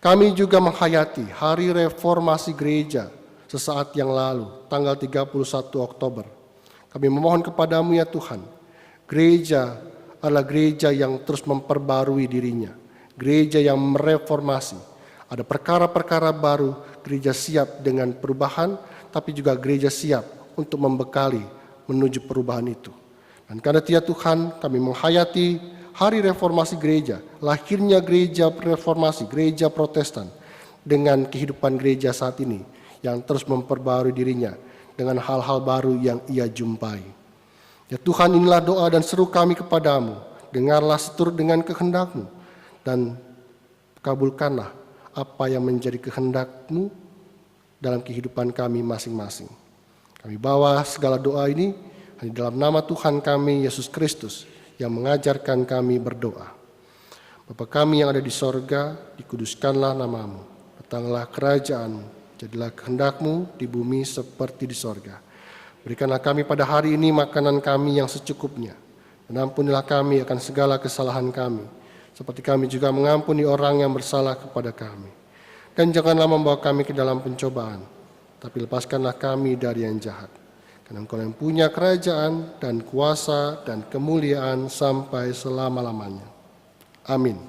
Kami juga menghayati Hari Reformasi Gereja sesaat yang lalu, tanggal 31 Oktober. Kami memohon kepadamu ya Tuhan, gereja adalah gereja yang terus memperbarui dirinya, gereja yang mereformasi. Ada perkara-perkara baru, gereja siap dengan perubahan, tapi juga gereja siap untuk membekali menuju perubahan itu. Dan karena itu ya Tuhan, kami menghayati Hari Reformasi Gereja, lahirnya gereja reformasi, gereja Protestan, dengan kehidupan gereja saat ini, yang terus memperbarui dirinya dengan hal-hal baru yang ia jumpai. Ya Tuhan, inilah doa dan seru kami kepadamu, dengarlah seturut dengan kehendak-Mu, dan kabulkanlah apa yang menjadi kehendak-Mu dalam kehidupan kami masing-masing. Kami bawa segala doa ini hanya dalam nama Tuhan kami, Yesus Kristus, yang mengajarkan kami berdoa. Bapa kami yang ada di sorga, dikuduskanlah nama-Mu, datanglah kerajaan-Mu, jadilah kehendak-Mu di bumi seperti di sorga. Berikanlah kami pada hari ini makanan kami yang secukupnya, dan ampunilah kami akan segala kesalahan kami, seperti kami juga mengampuni orang yang bersalah kepada kami. Dan janganlah membawa kami ke dalam pencobaan, tapi lepaskanlah kami dari yang jahat. Karena Engkau yang punya kerajaan dan kuasa dan kemuliaan sampai selama-lamanya. Amin.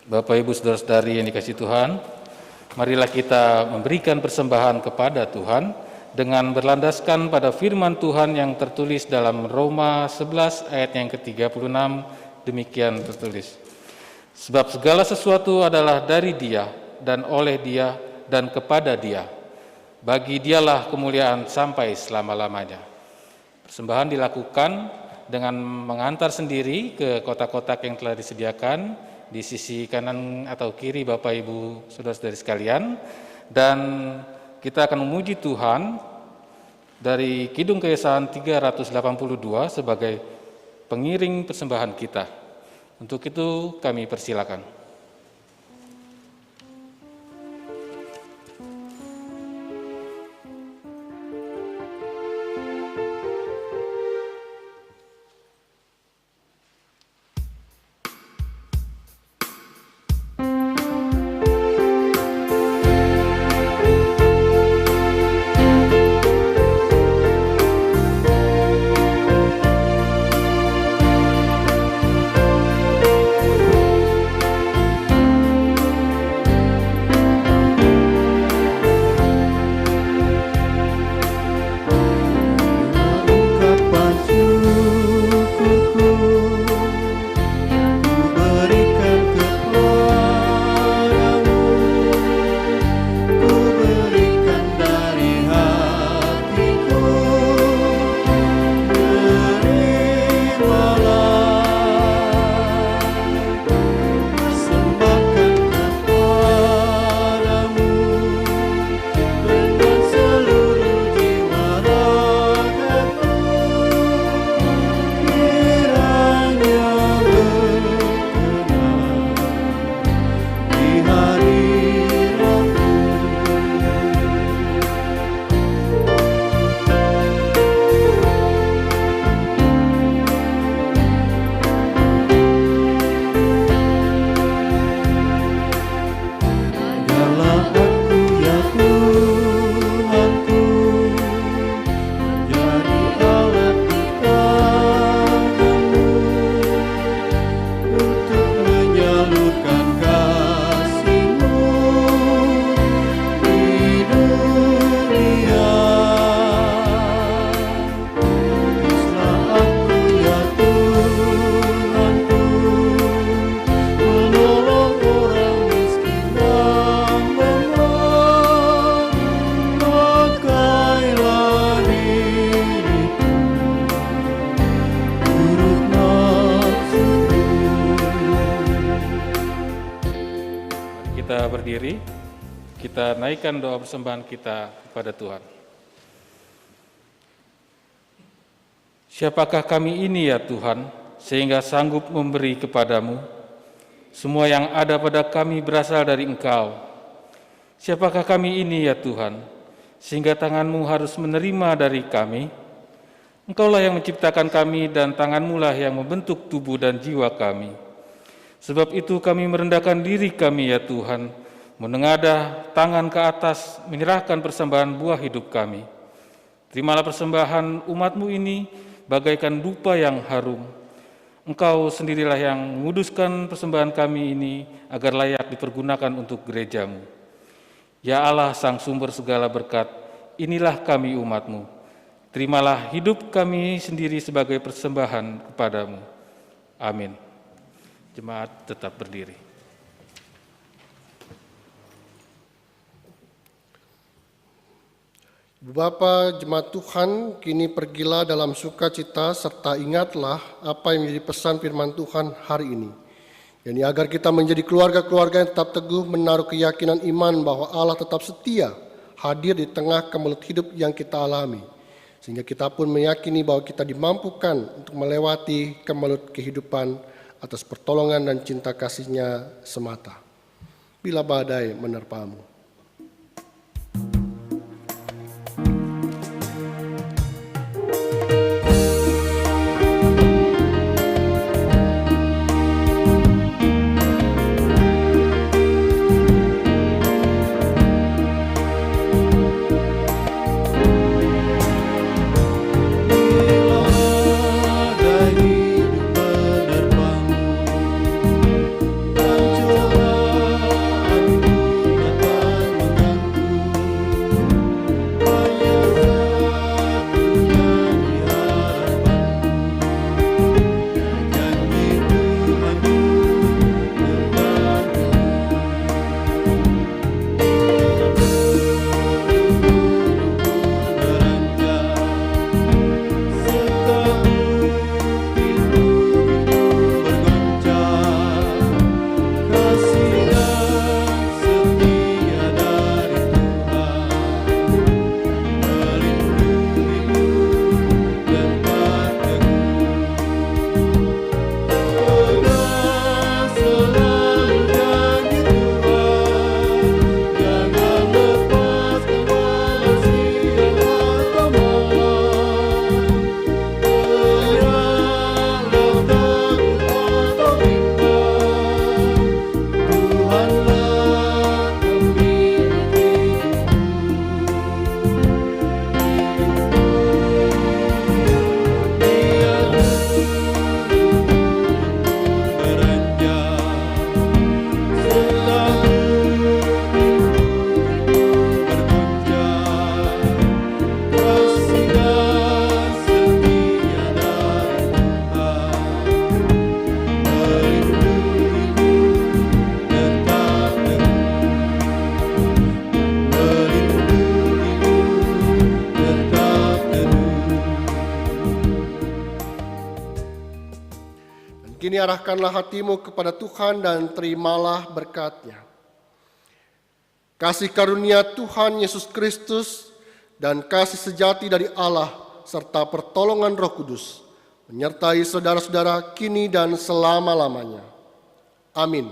Bapak, Ibu, Saudara-saudari yang dikasihi Tuhan, marilah kita memberikan persembahan kepada Tuhan dengan berlandaskan pada firman Tuhan yang tertulis dalam Roma 11 ayat yang ke-36, demikian tertulis. Sebab segala sesuatu adalah dari Dia, dan oleh Dia, dan kepada Dia. Bagi Dialah kemuliaan sampai selama-lamanya. Persembahan dilakukan dengan mengantar sendiri ke kotak-kotak yang telah disediakan di sisi kanan atau kiri Bapak Ibu Saudara-saudari sekalian, dan kita akan memuji Tuhan dari Kidung Keyesayan 382 sebagai pengiring persembahan kita. Untuk itu kami persilakan. berdiri, kita naikkan doa persembahan kita kepada Tuhan. Siapakah kami ini ya Tuhan, sehingga sanggup memberi kepadamu? Semua yang ada pada kami berasal dari Engkau. Siapakah kami ini ya Tuhan, sehingga tangan-Mu harus menerima dari kami? Engkaulah yang menciptakan kami dan tangan-Mu lah yang membentuk tubuh dan jiwa kami. Sebab itu kami merendahkan diri kami ya Tuhan, menengadah tangan ke atas, menyerahkan persembahan buah hidup kami. Terimalah persembahan umat-Mu ini bagaikan dupa yang harum. Engkau sendirilah yang menguduskan persembahan kami ini agar layak dipergunakan untuk gereja-Mu. Ya Allah, Sang Sumber segala berkat, inilah kami umat-Mu. Terimalah hidup kami sendiri sebagai persembahan kepadamu. Amin. Jemaat tetap berdiri. Ibu Bapa, jemaat Tuhan, kini pergilah dalam sukacita serta ingatlah apa yang menjadi pesan firman Tuhan hari ini. Yani agar kita menjadi keluarga-keluarga yang tetap teguh menaruh keyakinan iman bahwa Allah tetap setia hadir di tengah kemelut hidup yang kita alami. Sehingga kita pun meyakini bahwa kita dimampukan untuk melewati kemelut kehidupan atas pertolongan dan cinta kasih-Nya semata. Bila badai menerpamu. Kini arahkanlah hatimu kepada Tuhan dan terimalah berkat-Nya. Kasih karunia Tuhan Yesus Kristus dan kasih sejati dari Allah serta pertolongan Roh Kudus menyertai saudara-saudara kini dan selama-lamanya. Amin.